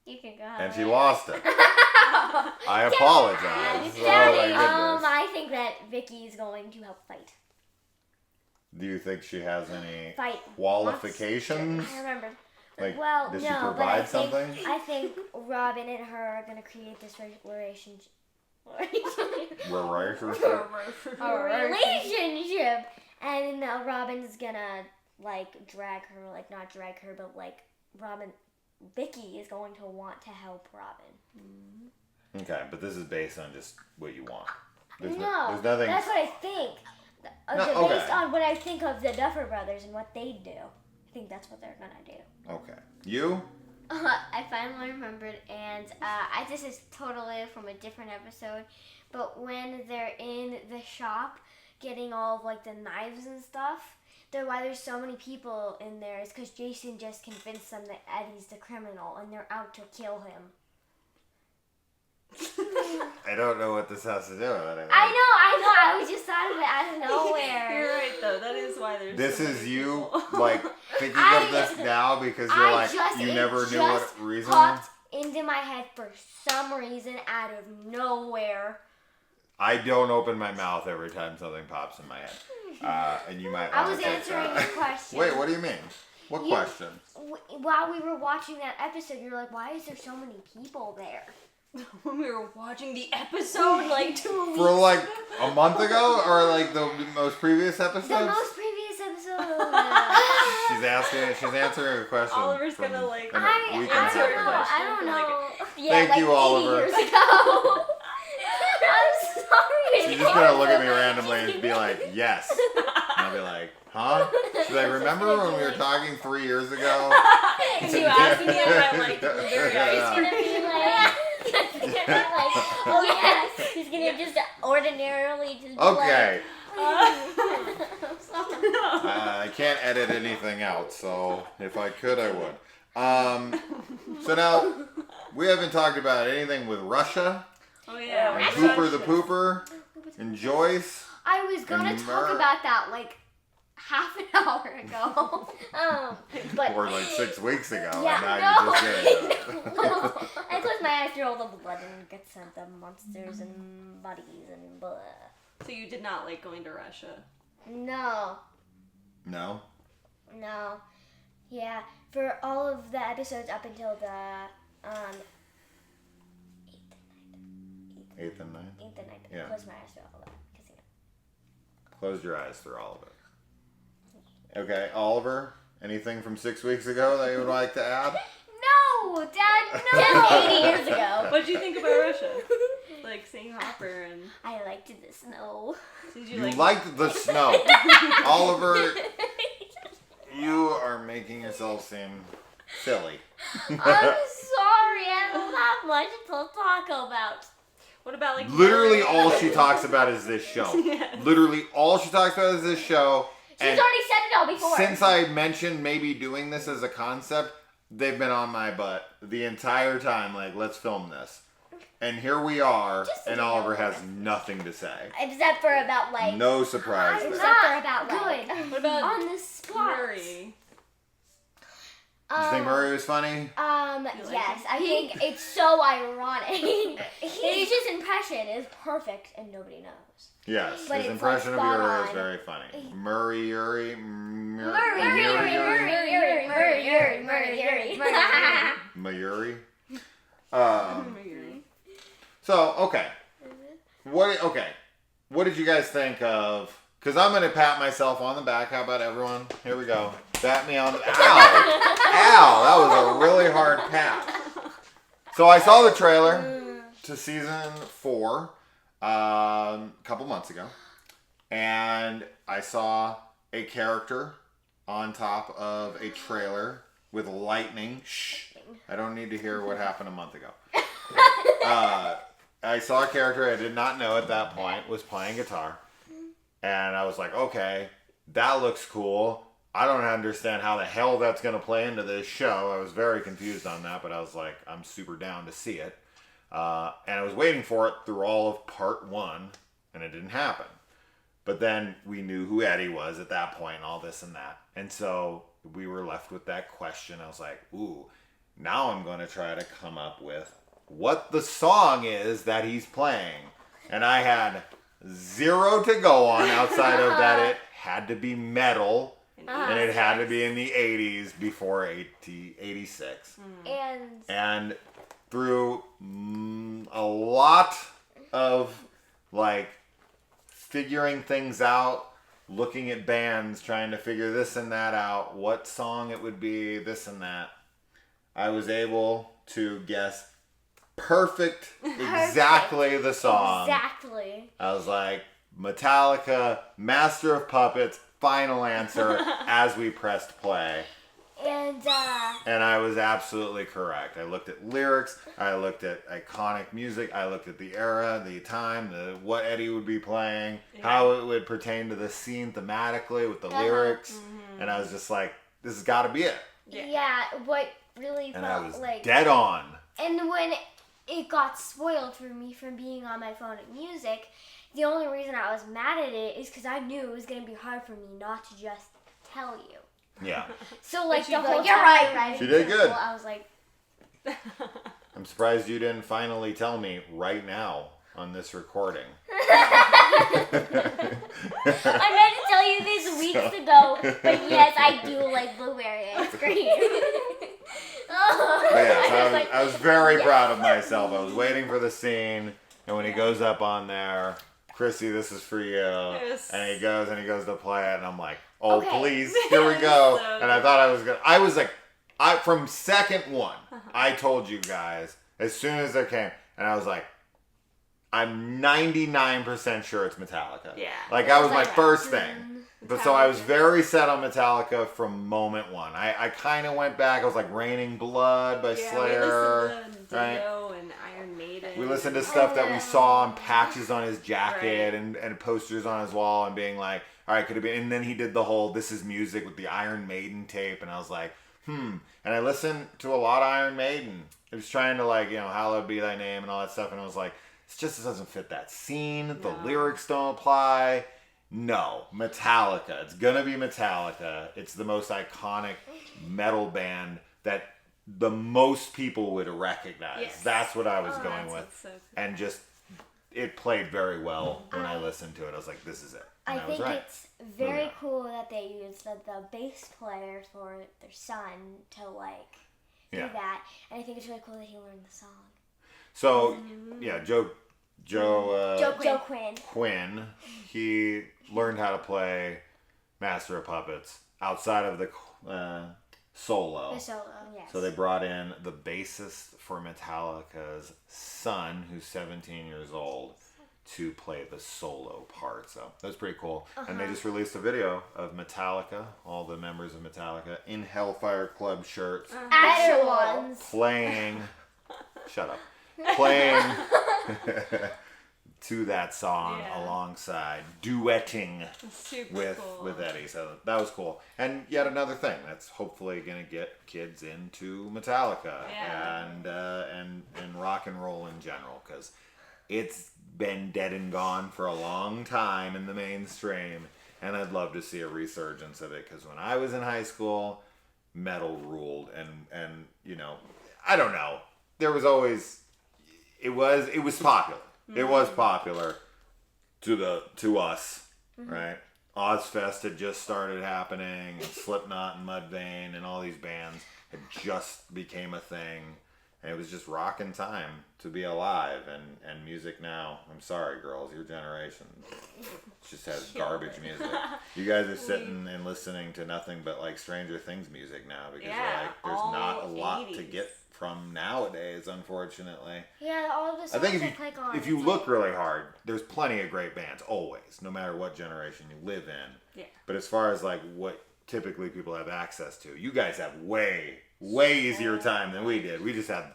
You can go ahead. and she lost it. I apologize. Oh my goodness. I think that Vicky is going to help fight. Do you think she has any Fight. qualifications? I remember. Like, Well, does no, she but I provide think, something? I think Robin and her are gonna create this relationship. We're right for Relationship, and Robin's gonna like drag her, like not drag her, but like Vicky is going to want to help Robin. Okay, but this is based on just what you want. There's There's nothing. That's what I think. No, Based okay. on what I think of the Duffer Brothers and what they do, I think that's what they're gonna do. Okay, you? I finally remembered, and this is totally from a different episode, but when they're in the shop getting all of like the knives and stuff, Why there's so many people in there is because Jason just convinced them that Eddie's the criminal and they're out to kill him. I don't know what this has to do with it. I know. I was just thought of it out of nowhere. You're right, though. That is why there's. This so is many you, people. like, thinking I of this just- now because you're like, you never knew what reason? Popped into my head for some reason out of nowhere. I don't open my mouth every time something pops in my head. And you might I wanna was take answering that. your question. Wait, what do you mean? What You- question? While we were watching that episode, you're like, why is there so many people there? When we were watching the episode like 2 weeks For like ago. a month ago, or like the most previous episodes? The most previous episode. She's answering a question. Oliver's from gonna, like, a week and a half answer a ago. question. I don't know. Yeah, Thank like you, 80 Oliver. years ago. I'm sorry. She's just gonna look at me randomly and be like, yes. And I'll be like, Huh? Should I remember when we were talking 3 years ago? You asked me if I like blueberry ice cream. Oh yes, he's gonna just ordinarily just. Okay. Oh, no. I can't edit anything out, so if I could, I would. So now, we haven't talked about anything with Russia, Oh yeah. and Hooper the Pooper, and Joyce. I was gonna And talk Mer- about that like half an hour ago. But Or like 6 weeks ago, yeah, and now no, you're just getting it. I close my eyes through all the blood and guts and the monsters and bodies and blah. So you did not like going to Russia? No. No? Yeah, for all of the episodes up until the 8th and 9th? 8th and 9th. Yeah. Close my eyes for all of that. Close your eyes through all of it. Okay, Oliver, anything from 6 weeks ago that you would like to add? No, Dad, no. Just 80 years ago. What'd you think about Russia? Like seeing Hopper and I liked the snow. did You like liked the snow. Oliver, you are making yourself seem silly. I'm sorry, I don't have much to talk about. what about like Literally all she talks about is this show. Yes. Literally all she talks about is this show. She's And already said it all before. since I mentioned maybe doing this as a concept, they've been on my butt the entire time. Like, let's film this. And here we are, Just and so you Oliver know. has nothing to say. Except for about like. No surprise I'm there. not for about, good like, What about on the spot. Murray? Do you think Murray was funny? You like Yes, him? I think it's so ironic. His impression is perfect and nobody knows. Yes, But his it's, impression like, of spot Uri is on. very funny. Murray, Uri, Mayuri. Murray. So okay, what did you guys think of? Because I'm gonna pat myself on the back. How about everyone? Here we go. Pat me on the. Ow! Ow! That was a really hard pat. So I saw the trailer to season 4 a couple months ago, and I saw a character on top of a trailer with lightning. Shh! I don't need to hear what happened a month ago. I saw a character I did not know at that point was playing guitar, and I was like, okay, that looks cool. I don't understand how the hell that's going to play into this show. I was very confused on that, but I was like, I'm super down to see it. And I was waiting for it through all of part 1, and it didn't happen. But then we knew who Eddie was at that point and all this and that. And so we were left with that question. I was like, ooh, now I'm going to try to come up with what the song is that he's playing. And I had 0 to go on outside of that it had to be metal. And it had to be in the 80s before 86. And through a lot of like figuring things out, looking at bands, trying to figure this and that out, what song it would be, this and that, I was able to guess exactly the song. Exactly. I was like, Metallica, Master of Puppets, final answer as we pressed play. And I was absolutely correct. I looked at lyrics, I looked at iconic music, I looked at the era, the time, what Eddie would be playing, how it would pertain to the scene thematically with the lyrics, and I was just like, this has got to be it. yeah, what really And I felt was like. dead on. And when it got spoiled for me from being on my phone at music, the only reason I was mad at it is because I knew it was going to be hard for me not to just tell you. Yeah. So like But the you'd be whole like, time "You're I read She it did to good. school, I was like, I'm surprised you didn't finally tell me right now on this recording. I meant to tell you this weeks ago, but yes, I do like blueberry ice cream. But yes, I was very proud of myself. I was waiting for the scene, and when he goes up on there, Chrissy, this is for you. Yes. And he goes to play it, and I'm like, oh, Okay. please, here we go. So And I thought I was like, from second one, I told you guys, as soon as there came, and I was like, I'm 99% sure it's Metallica. Yeah. Like, that was my like, first thing. But so I was very set on Metallica from moment one. I kind of went back. I was like Raining Blood by Slayer. We listened to Dio and Iron Maiden. We listened to stuff that we saw on patches on his jacket and posters on his wall and being like, all right, could it be? And then he did the whole This Is Music with the Iron Maiden tape. And I was like, And I listened to a lot of Iron Maiden. It was trying to like, hallowed be thy name and all that stuff. And I was like, it doesn't fit that scene. No. The lyrics don't apply. No, Metallica. It's gonna be Metallica. It's the most iconic metal band that the most people would recognize. Yes. That's what I was going with. So cool. And just, it played very well when I listened to it. I was like, this is it. And I was think right. it's very cool that they used the bass player for their son to like do that. And I think it's really cool that he learned the song. So, Joe Quinn. He learned how to play Master of Puppets outside of the solo. The solo, yes. So they brought in the bassist for Metallica's son, who's 17 years old, to play the solo part. So that was pretty cool. And they just released a video of Metallica, all the members of Metallica, in Hellfire Club shirts, Better ones. playing... Shut up. Playing... to that song alongside duetting with Eddie. So that was cool. And yet another thing that's hopefully going to get kids into Metallica and rock and roll in general, because it's been dead and gone for a long time in the mainstream, and I'd love to see a resurgence of it, because when I was in high school, metal ruled, and I don't know, there was always it was popular. It was popular to us, right? Ozfest had just started happening, and Slipknot and Mudvayne and all these bands had just became a thing, and it was just rocking time to be alive. And music now, I'm sorry, girls, your generation just has garbage music. You guys are sitting and listening to nothing but like Stranger Things music now, because there's not a lot 80s to get from nowadays, unfortunately. Yeah, all the songs I think if you look really hard, there's plenty of great bands, always, no matter what generation you live in. Yeah. But as far as like what typically people have access to, you guys have way easier time than we did. We just had,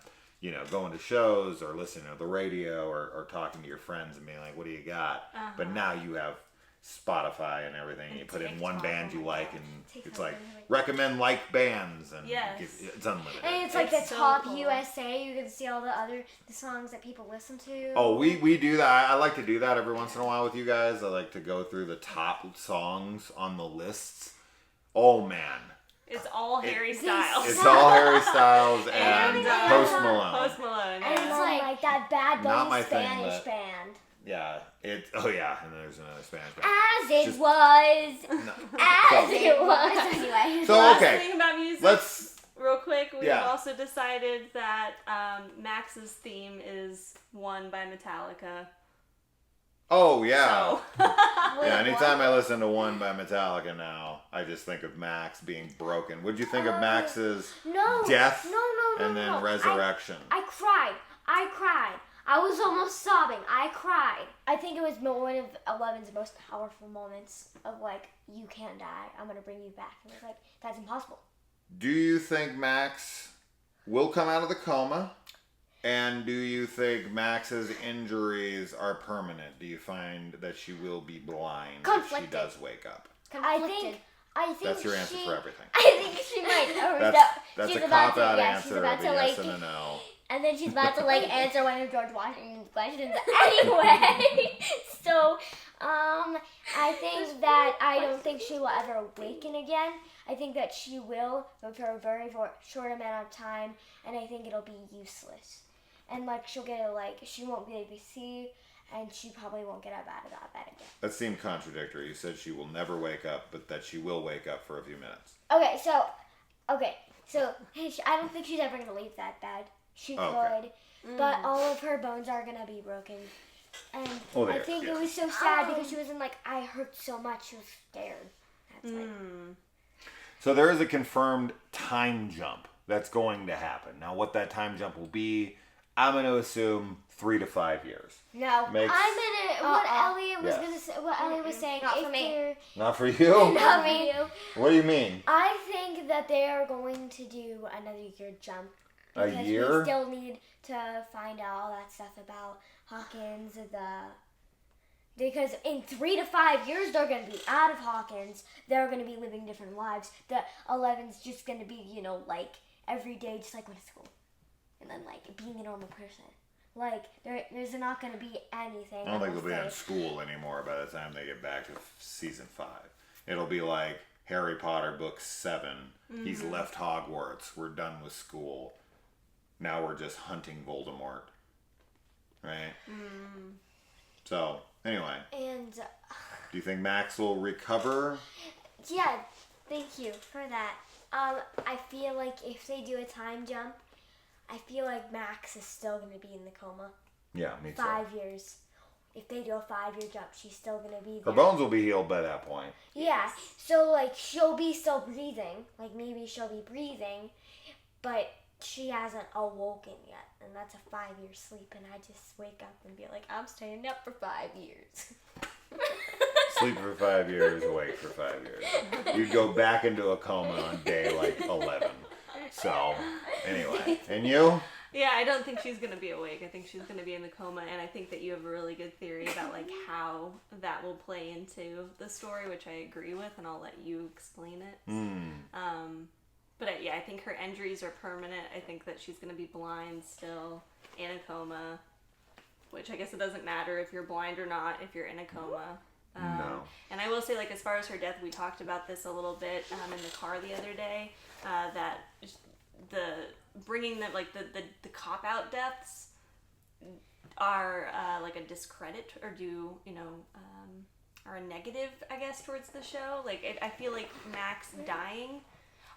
going to shows or listening to the radio or talking to your friends and being like, what do you got? But now you have Spotify and everything, and you put in one band you like, and it's like recommend bands, and it's unlimited. And it's like the top USA. You can see all the songs that people listen to. Oh, we do that. I like to do that every once in a while with you guys. I like to go through the top songs on the lists. Oh man, it's all Harry Styles. It's all Harry Styles and Post Malone. Post Malone. And it's like that Bad Bunny Spanish thing, band. Yeah, and then there's another Spanish band. As it was. Anyway. So, Last thing about music, real quick, we've also decided that Max's theme is One by Metallica. Oh, yeah. So. Anytime I listen to One by Metallica now, I just think of Max being broken. What'd you think of Max's death and then resurrection? I cried. I was almost sobbing. I cried. I think it was one of Eleven's most powerful moments of like, you can't die. I'm going to bring you back. And it's like, that's impossible. Do you think Max will come out of the coma? And do you think Max's injuries are permanent? Do you find that she will be blind if she does wake up? I think that's your answer for everything. I think she might. That's a cop-out answer of a yes and a no. And then she's about to answer one of George Washington's questions anyway. So, I think that I don't think she will ever awaken again. I think that she will, but for a very short amount of time, and I think it'll be useless. And she'll get she won't be able to see, and she probably won't get out of that bed again. That seemed contradictory. You said she will never wake up, but that she will wake up for a few minutes. Okay, so I don't think she's ever gonna leave that bed. She could, but all of her bones are gonna be broken. And I think it was so sad because she was in I hurt so much. She was scared. That's So there is a confirmed time jump that's going to happen. Now, what that time jump will be, I'm going to assume 3 to 5 years. No, what Elliot was Yes. gonna say, what Elliot was saying, Not if for me. they're- Not for you? Not for you. What do you mean? I think that they are going to do another year jump. A Because year? we still need to find out all that stuff about Hawkins, because in 3 to 5 years they're going to be out of Hawkins. They're going to be living different lives. The 11's just going to be, like every day, just like going to school, and then like being a normal person. Like there's not going to be anything. I don't think they'll be in else school anymore by the time they get back to season 5. It'll be like Harry Potter book 7. He's left Hogwarts. We're done with school. Now we're just hunting Voldemort. Right? So, anyway. And Do you think Max will recover? yeah, thank you for that. I feel like if they do a time jump, I feel like Max is still going to be in the coma. Yeah, me too. 5 years. If they do a 5-year jump, she's still going to be Her there. bones will be healed by that point. Yeah, so like she'll be still breathing. Like maybe she'll be breathing, but she hasn't awoken yet. And that's a 5-year sleep. And I just wake up and be like, I'm staying up for 5 years. Sleep for 5 years, awake for 5 years. You'd go back into a coma on day like 11. So, anyway. And you? Yeah, I don't think she's gonna be awake. I think she's gonna be in the coma, and I think that you have a really good theory about like how that will play into the story, which I agree with, and I'll let you explain it. But I think her injuries are permanent. I think that she's gonna be blind still, in a coma, which I guess it doesn't matter if you're blind or not if you're in a coma. No. And I will say, like, as far as her death, we talked about this a little bit in the car the other day, that the bringing them, like, the cop-out deaths are, like, a discredit, or are a negative, I guess, towards the show. Like, I feel like Max dying,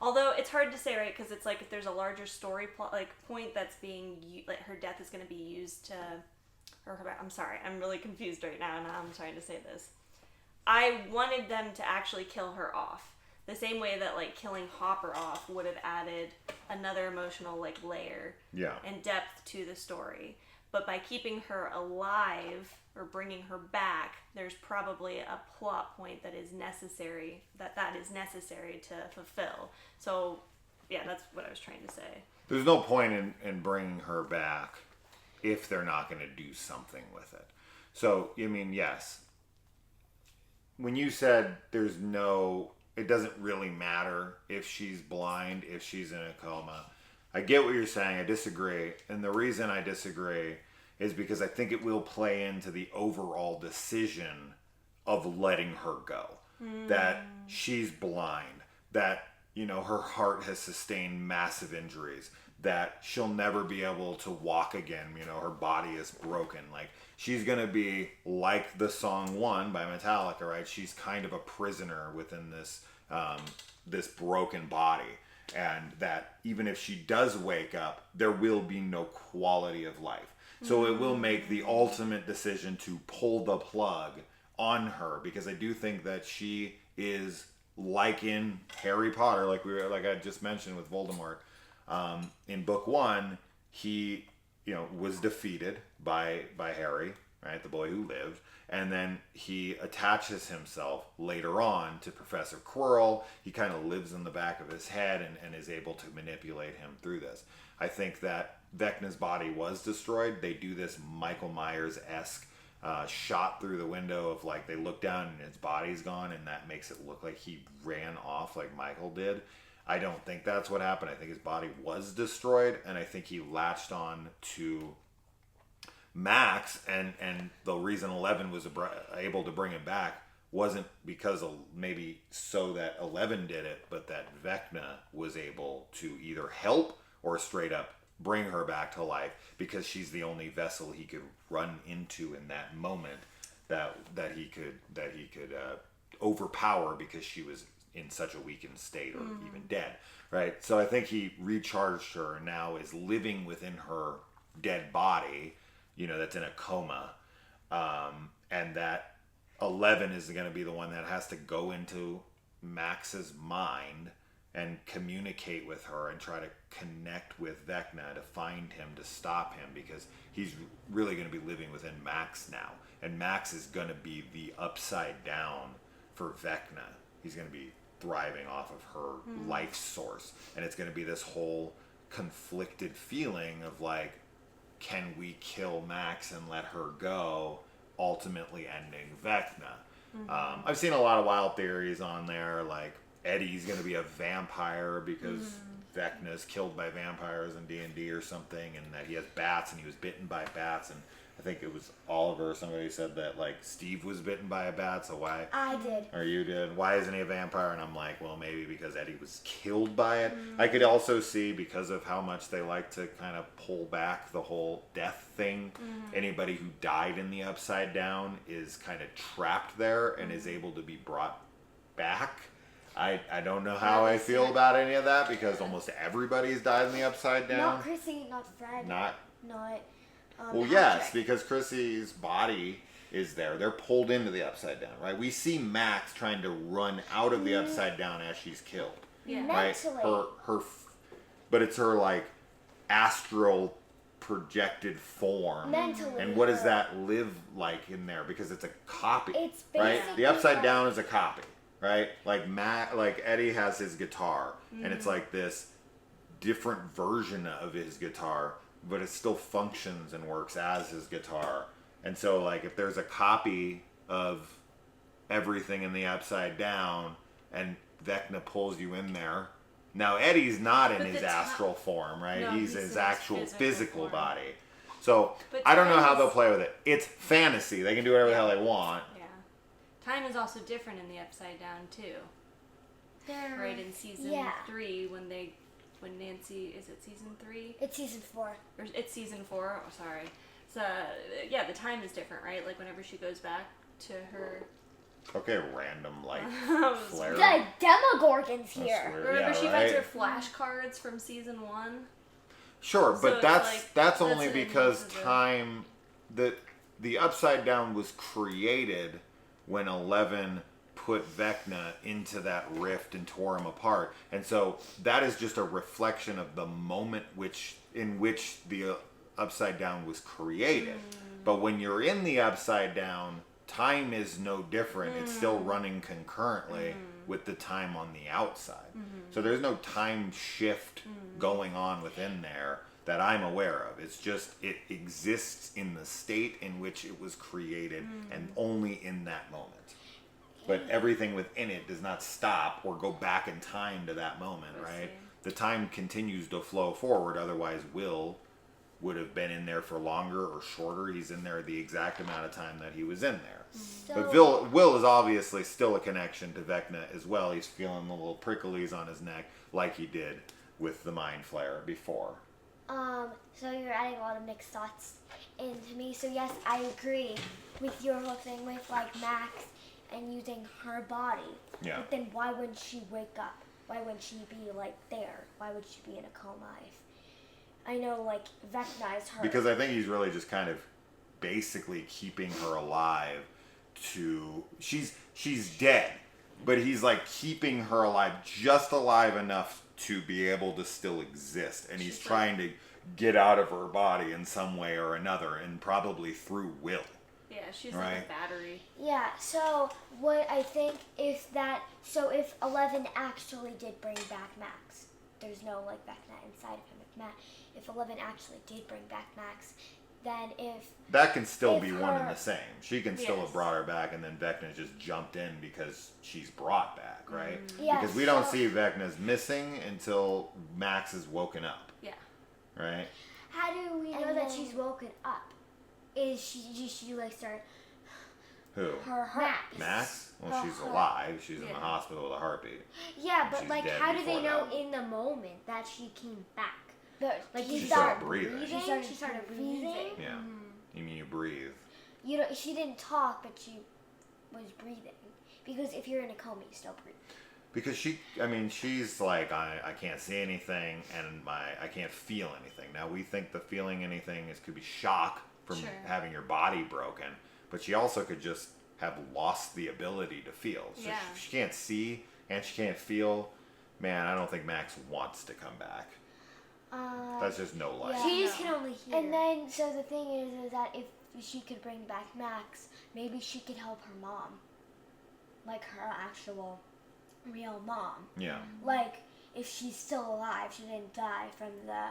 although it's hard to say, right, because it's like if there's a larger story plot, like, point that's being, like, her death is going to be used to, I'm sorry, I'm really confused right now, and I'm trying to say this. I wanted them to actually kill her off. The same way that, like, killing Hopper off would have added another emotional, like, layer and depth to the story. But by keeping her alive or bringing her back, there's probably a plot point that is necessary, that is necessary to fulfill. So, yeah, that's what I was trying to say. There's no point in bringing her back if they're not going to do something with it. So, I mean, yes. When you said it doesn't really matter if she's blind, if she's in a coma, I get what you're saying. I disagree. And the reason I disagree is because I think it will play into the overall decision of letting her go. That she's blind, that, her heart has sustained massive injuries, that she'll never be able to walk again. Her body is broken. Like, she's going to be like the song One by Metallica, right? She's kind of a prisoner within this broken body. And that even if she does wake up, there will be no quality of life. So it will make the ultimate decision to pull the plug on her, because I do think that she is like in Harry Potter, like I just mentioned with Voldemort. In book 1, he, was defeated by Harry, right, the boy who lived, and then he attaches himself later on to Professor Quirrell. He kind of lives in the back of his head and is able to manipulate him through this. I think that Vecna's body was destroyed. They do this Michael Myers-esque shot through the window of, like, they look down and his body's gone, and that makes it look like he ran off like Michael did. I don't think that's what happened. I think his body was destroyed, and I think he latched on to Max, and the reason 11 was able to bring him back wasn't because of maybe so that 11 did it, but that Vecna was able to either help or straight up bring her back to life, because she's the only vessel he could run into in that moment that he could overpower, because she was in such a weakened state or even dead, right? So I think he recharged her and now is living within her dead body, that's in a coma, and that 11 is going to be the one that has to go into Max's mind and communicate with her and try to connect with Vecna to find him, to stop him, because he's really going to be living within Max now. And Max is going to be the upside down for Vecna. He's going to be thriving off of her life source. And it's going to be this whole conflicted feeling of like, can we kill Max and let her go, ultimately ending Vecna? I've seen a lot of wild theories on there, like Eddie's going to be a vampire because Vecna's killed by vampires in D&D or something, and that he has bats and he was bitten by bats. And I think it was Oliver or somebody said that like Steve was bitten by a bat, so why? I did. Or you did. Why isn't he a vampire? And I'm like, well, maybe because Eddie was killed by it. I could also see, because of how much they like to kind of pull back the whole death thing, anybody who died in the Upside Down is kind of trapped there and is able to be brought back. I don't know how I feel about any of that, because almost everybody's died in the Upside Down. Not Chrissy, not Fred. Not. Well, Patrick. yes, because Chrissy's body is there. They're pulled into the Upside Down, right? We see Max trying to run out of the Upside Down as she's killed. Yeah. Right? Mentally. But it's her like astral projected form. Mentally. And what does that live like in there? Because it's a copy. It's right? basically The Upside like- Down is a copy, right? Like like Eddie has his guitar, and it's like this different version of his guitar, but it still functions and works as his guitar. And so like if there's a copy of everything in the Upside Down and Vecna pulls you in there, now Eddie's not in But his the astral form, right? No, he's he's in his his actual physical physical form. body. So But I don't know how time they'll is- play with it. It's fantasy. They can do whatever the hell they want. Yeah. Time is also different in the Upside Down too. Right, in season 3 when Nancy, is it season 3? It's season 4. Or it's season 4, oh sorry. So yeah, the time is different, right? Like whenever she goes back to her Okay, random like flare. The Demogorgon's That's here. weird. remember Yeah, she right? finds her flashcards from season 1? Sure, So but it's that's like- that's that's only an because immense of time the Upside Down was created when 11 put Vecna into that rift and tore him apart, and so that is just a reflection of the moment in which the Upside Down was created. But when you're in the Upside Down, time is no different. It's still running concurrently with the time on the outside. So there's no time shift going on within there that I'm aware of. It's just it exists in the state in which it was created and only in that moment. But everything within it does not stop or go back in time to that moment, I right? see. The time continues to flow forward, otherwise Will would have been in there for longer or shorter. He's in there the exact amount of time that he was in there. But Will is obviously still a connection to Vecna as well. He's feeling the little pricklies on his neck like he did with the Mind Flayer before. So you're adding a lot of mixed thoughts into me. So yes, I agree with your whole thing with like Max and using her body. Yeah. But then why wouldn't she wake up? Why wouldn't she be like there? Why would she be in a coma if I know like Vecna is her? Because I think he's really just kind of basically keeping her alive to she's dead, but he's like keeping her alive, just alive enough to be able to still exist, and he's trying to get out of her body in some way or another, and probably through Will. Yeah, she's Right. like a battery. Yeah, so what I think if 11 actually did bring back Max, there's no like Vecna inside of him. If 11 actually did bring back Max, then if That can still If be one and her- the same. She can still Yes. have brought her back, and then Vecna just jumped in because she's brought back, right? Yeah, Because we don't so- see Vecna's missing until Max is woken up, Yeah. right? how do we know And that then- she's woken up? Is she like start Who? her heart? Max? Well, Her she's heart. alive. She's in the Yeah. hospital with a heartbeat. Yeah, but She's like dead how do they before know that. in the moment that she came back? Like She he started breathing. She started breathing. Yeah. You mean you breathe? You know, she didn't talk, but she was breathing. Because if you're in a coma, you still breathe. Because she's like, I can't see anything, and I can't feel anything. Now, we think the feeling anything could be shock from Sure. having your body broken, but she also could just have lost the ability to feel. So Yeah. she can't see and she can't feel. man, I don't think Max wants to come back. That's just no life. Yeah. She just can only hear. And then, so the thing is that if she could bring back Max, maybe she could help her mom. Like her actual, real mom. Yeah. Like, if she's still alive, she didn't die from the,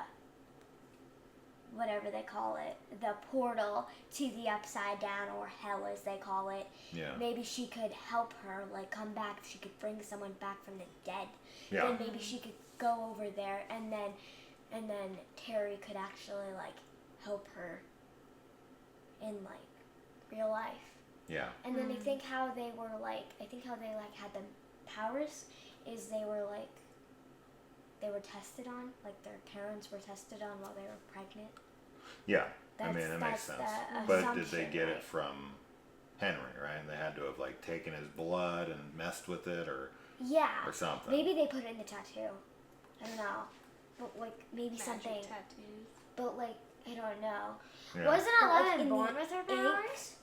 whatever they call it, the portal to the upside down, or hell as they call it. Yeah. Maybe she could help her, like, come back. If she could bring someone back from the dead, Yeah. then maybe she could go over there, and then Terry could actually, like, help her in, like, real life. Yeah. And then I think how they were, like, had the powers is they were tested on, like their parents were tested on while they were pregnant. Yeah. I mean, that makes That's sense. the But did they assumption, get it right? from Henry, right? And they had to have, like, taken his blood and messed with it or Yeah. something. Maybe they put it in the tattoo. I don't know. But, like, maybe Magic something. tattoos. But, like, I don't know. Yeah. Wasn't But, like, 11 in born the with her ink- powers?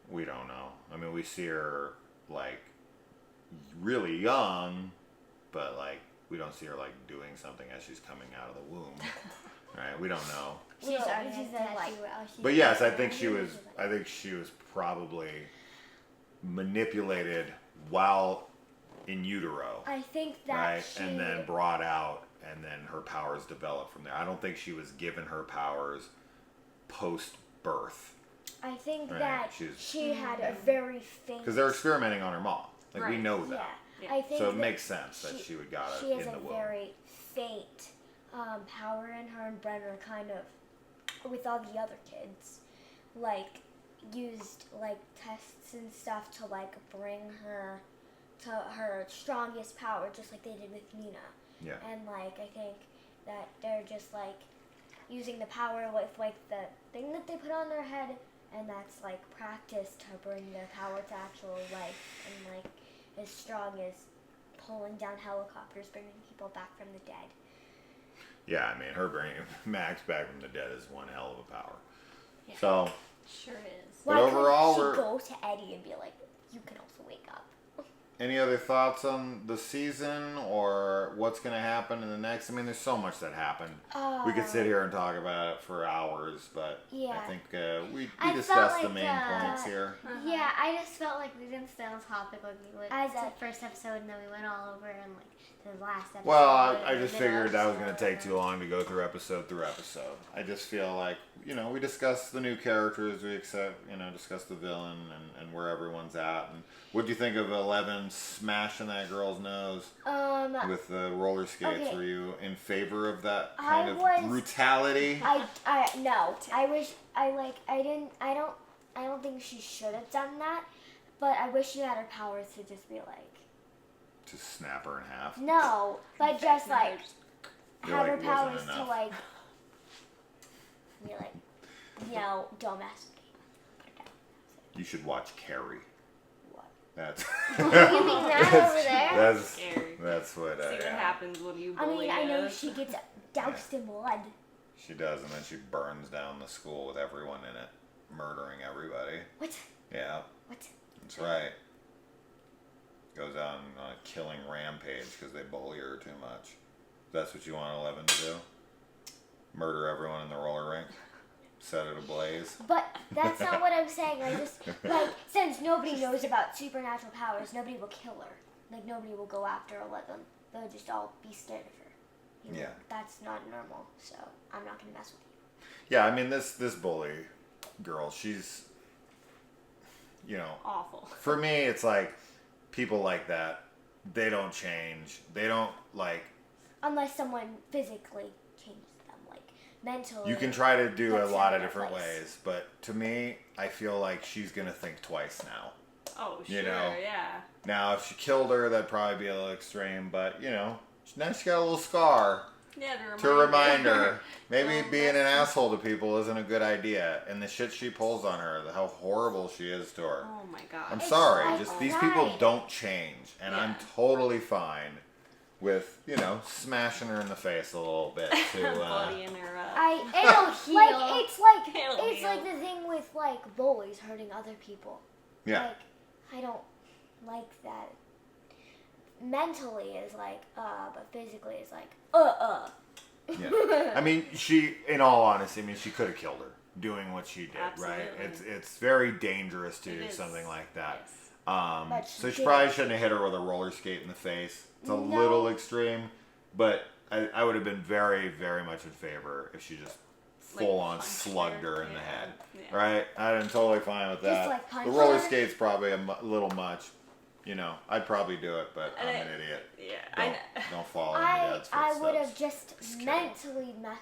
We don't know. I mean, we see her, like, really young, but, like, we don't see her, like, doing something as she's coming out of the womb. Right? We don't know. She's already She's had a like- tattoo out. But yes, I think she was probably manipulated while in utero, I think that right? she. And then brought out, and then her powers developed from there. I don't think she was given her powers post-birth, I think Right, that she's- she had a very faint. because they're experimenting on her mom. Like, we Right. know that. Yeah. Yeah. I think So it that makes sense that she would got it she has in the a womb. very faint power in her, and Brenner kind of, with all the other kids, like, used, like, tests and stuff to, like, bring her to her strongest power, just like they did with Nina. Yeah. And, like, I think that they're just, like, using the power with, like, the thing that they put on their head, and that's, like, practice to bring their power to actual life, and, like, as strong as pulling down helicopters, bringing people back from the dead. Yeah, I mean, her bringing Max back from the dead is one hell of a power. Yeah. So, Sure is. But Why overall, couldn't we're- she go to Eddie and be like, you can also wake up? any other thoughts on the season or what's going to happen in the next? I mean, there's so much that happened. We could sit here and talk about it for hours, but Yeah. I think we I discussed felt the like, main points here. Yeah, I just felt like we didn't stay on topic like we went As to a- the first episode, and then we went all over and like the last episode. Well, I and just the figured that was middle going to take too long to go through episode. I just feel like, we discussed the new characters, we discussed the villain and where everyone's at. And what do you think of 11 smashing that girl's nose with the roller skates? Okay. Were you in favor of that I kind of was- brutality? No. I don't think she should have done that, but I wish she had her powers to just be like, To snap her in half? no, but just like, You're have like, her wasn't powers enough. to like, be like, don't mess with me. Put it down. You should watch Carrie. What? That's You mean that over there? that's Scary. that's what. See what Yeah. happens when you I bully mean, I know us. she gets doused in blood. She does, and then she burns down the school with everyone in it, murdering everybody. What? Yeah, What? that's right. Goes out on a killing rampage because they bully her too much. That's what you want 11 to do? Murder everyone in the roller rink? Set it ablaze? But that's not what I'm saying. I just, like, since nobody knows about supernatural powers, nobody will kill her. Like, nobody will go after 11. They'll just all be scared of her. Yeah. That's not normal, so I'm not going to mess with you. Yeah, I mean, this bully girl, she's, Awful. for me, it's like, people like that, they don't change. They don't, like, Unless someone physically changes them, like, mentally. you can try to do a Puts lot them of in different place. ways, but to me, I feel like she's going to think twice now. Oh, sure, You know. yeah. Now, if she killed her, that'd probably be a little extreme, but, now she got a little scar Yeah, to remind her. Maybe Don't being an mess with- asshole to people isn't a good idea, and the shit she pulls on her, how horrible she is to her. Oh my god. I'm It's sorry, like just these people pride. don't change, and I'm Yeah. totally fine with, smashing her in the face a little bit to, Bloodying her up. It'll heal. Like, it's like, It'll it's like heal. the thing with, like, bullies hurting other people. yeah. Like, I don't like that. mentally is like, but physically is like, Yeah. I mean, she, in all honesty, she could have killed her doing what she did, Absolutely. right? It's very dangerous to do is. something like that. Yes. But So she did. probably shouldn't have hit her with a roller skate in the face. It's a little extreme, but I would have been very, very much in favor if she just full on punched slugged her in the Yeah. head, Yeah. right? I'm totally fine with that. like, punch the roller her? skate's probably a little much. I'd probably do it, but I'm an idiot. Yeah, Don't follow in your I dad's footsteps. would have just kidding. mentally messed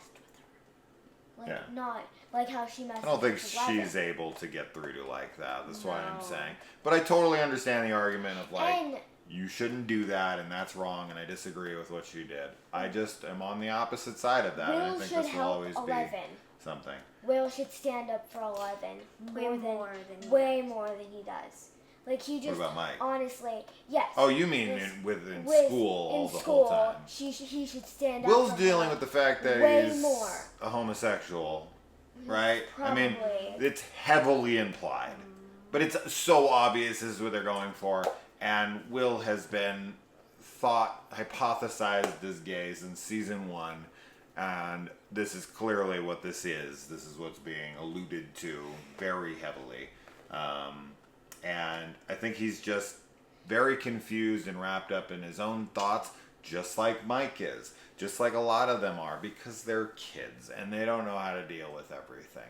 with her. Like, not like how she messed I don't with think the weather. she's able to get through to like that. That's why I'm No. saying. But I totally understand the argument of like, And you shouldn't do that and that's wrong and I disagree with what she did. I just am on the opposite side of that and I Will think should this will help always 11. be something. Will should stand up for 11 Way way more than he does. Like he just What about Mike? honestly, yes. Oh, you mean With- in with- school all in the school, whole time? he should stand up. Will's for dealing her with the fact that way he's more. a homosexual, right? Probably. It's heavily implied, but it's so obvious is what they're going for. And Will has been hypothesized as gay since season 1, and this is clearly what this is. This is what's being alluded to very heavily. And I think he's just very confused and wrapped up in his own thoughts, just like Mike is, just like a lot of them are, because they're kids and they don't know how to deal with everything.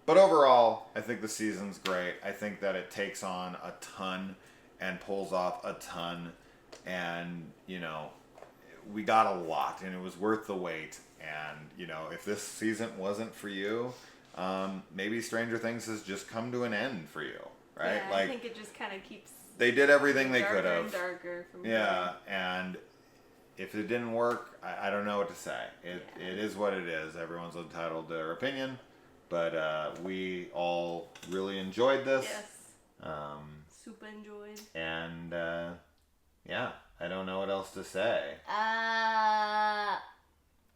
But overall, I think the season's great. I think that it takes on a ton and pulls off a ton, and we got a lot and it was worth the wait. And if this season wasn't for you, maybe Stranger Things has just come to an end for you. Right? Yeah, I think it just kind of keeps. They did everything they could darker have. and darker from Yeah, and if it didn't work, I don't know what to say. It is what it is. Everyone's entitled to their opinion, but we all really enjoyed this. Yes. Super enjoyed. And yeah, I don't know what else to say.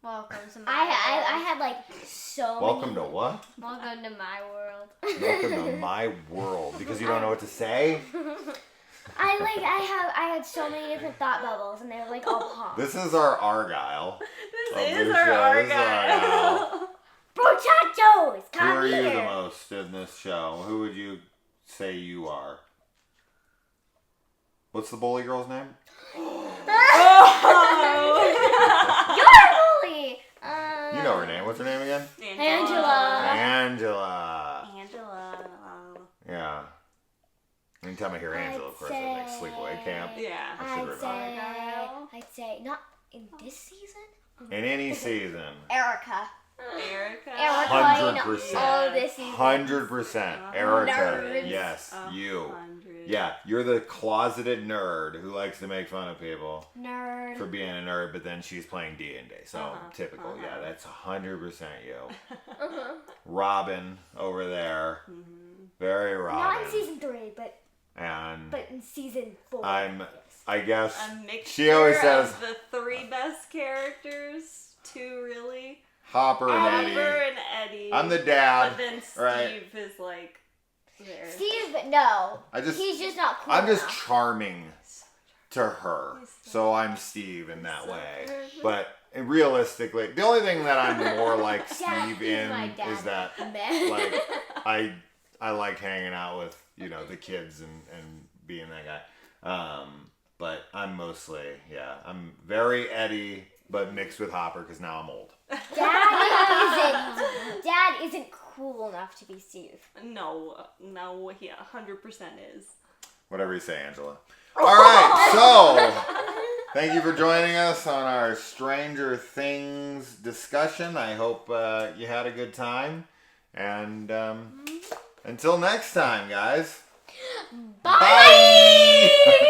Welcome to my I world. had like so Welcome many. to what? Welcome to my world. Welcome to my world. Because you don't know what to say? I had so many different thought bubbles and they were like all popped. This is our Argyle. This of is this our show. This is Argyle. Muchachos, Who come are here. you the most in this show? Who would you say you are? What's the bully girl's name? You're a bully. You know her name. What's her name again? Angela. Angela. Angela. Yeah. Anytime I hear Angela, of course, I think sleepaway camp. Yeah. I should remember. I'd say not in this season. In any season. Erica. Erica. Erica in 100%. all this season. 100%. Erica. Nerds. Yes, you. 100. Yeah, you're the closeted nerd who likes to make fun of people Nerd. for being a nerd, but then she's playing D&D. So typical. Yeah, that's 100% you. Robin over there. Very Robin. Not in season 3, And but in season 4. I guess A mixture she always says of the 3 best characters. 2 really. Hopper and Amber Eddie. and Eddie. I'm the dad. But then Steve right? is like there. Steve, no. He's just not cool I'm just enough. charming to her, so I'm Steve in that way. But realistically, the only thing that I'm more like Dad, Steve he's in my dad. is that Meh. like I like hanging out with the kids and being that guy. But I'm mostly I'm very Eddie, but mixed with Hopper because now I'm old. Dad isn't cool enough to be Steve. No, he 100% is. Whatever you say, Angela. All right, so thank you for joining us on our Stranger Things discussion. I hope you had a good time. And until next time, guys. Bye!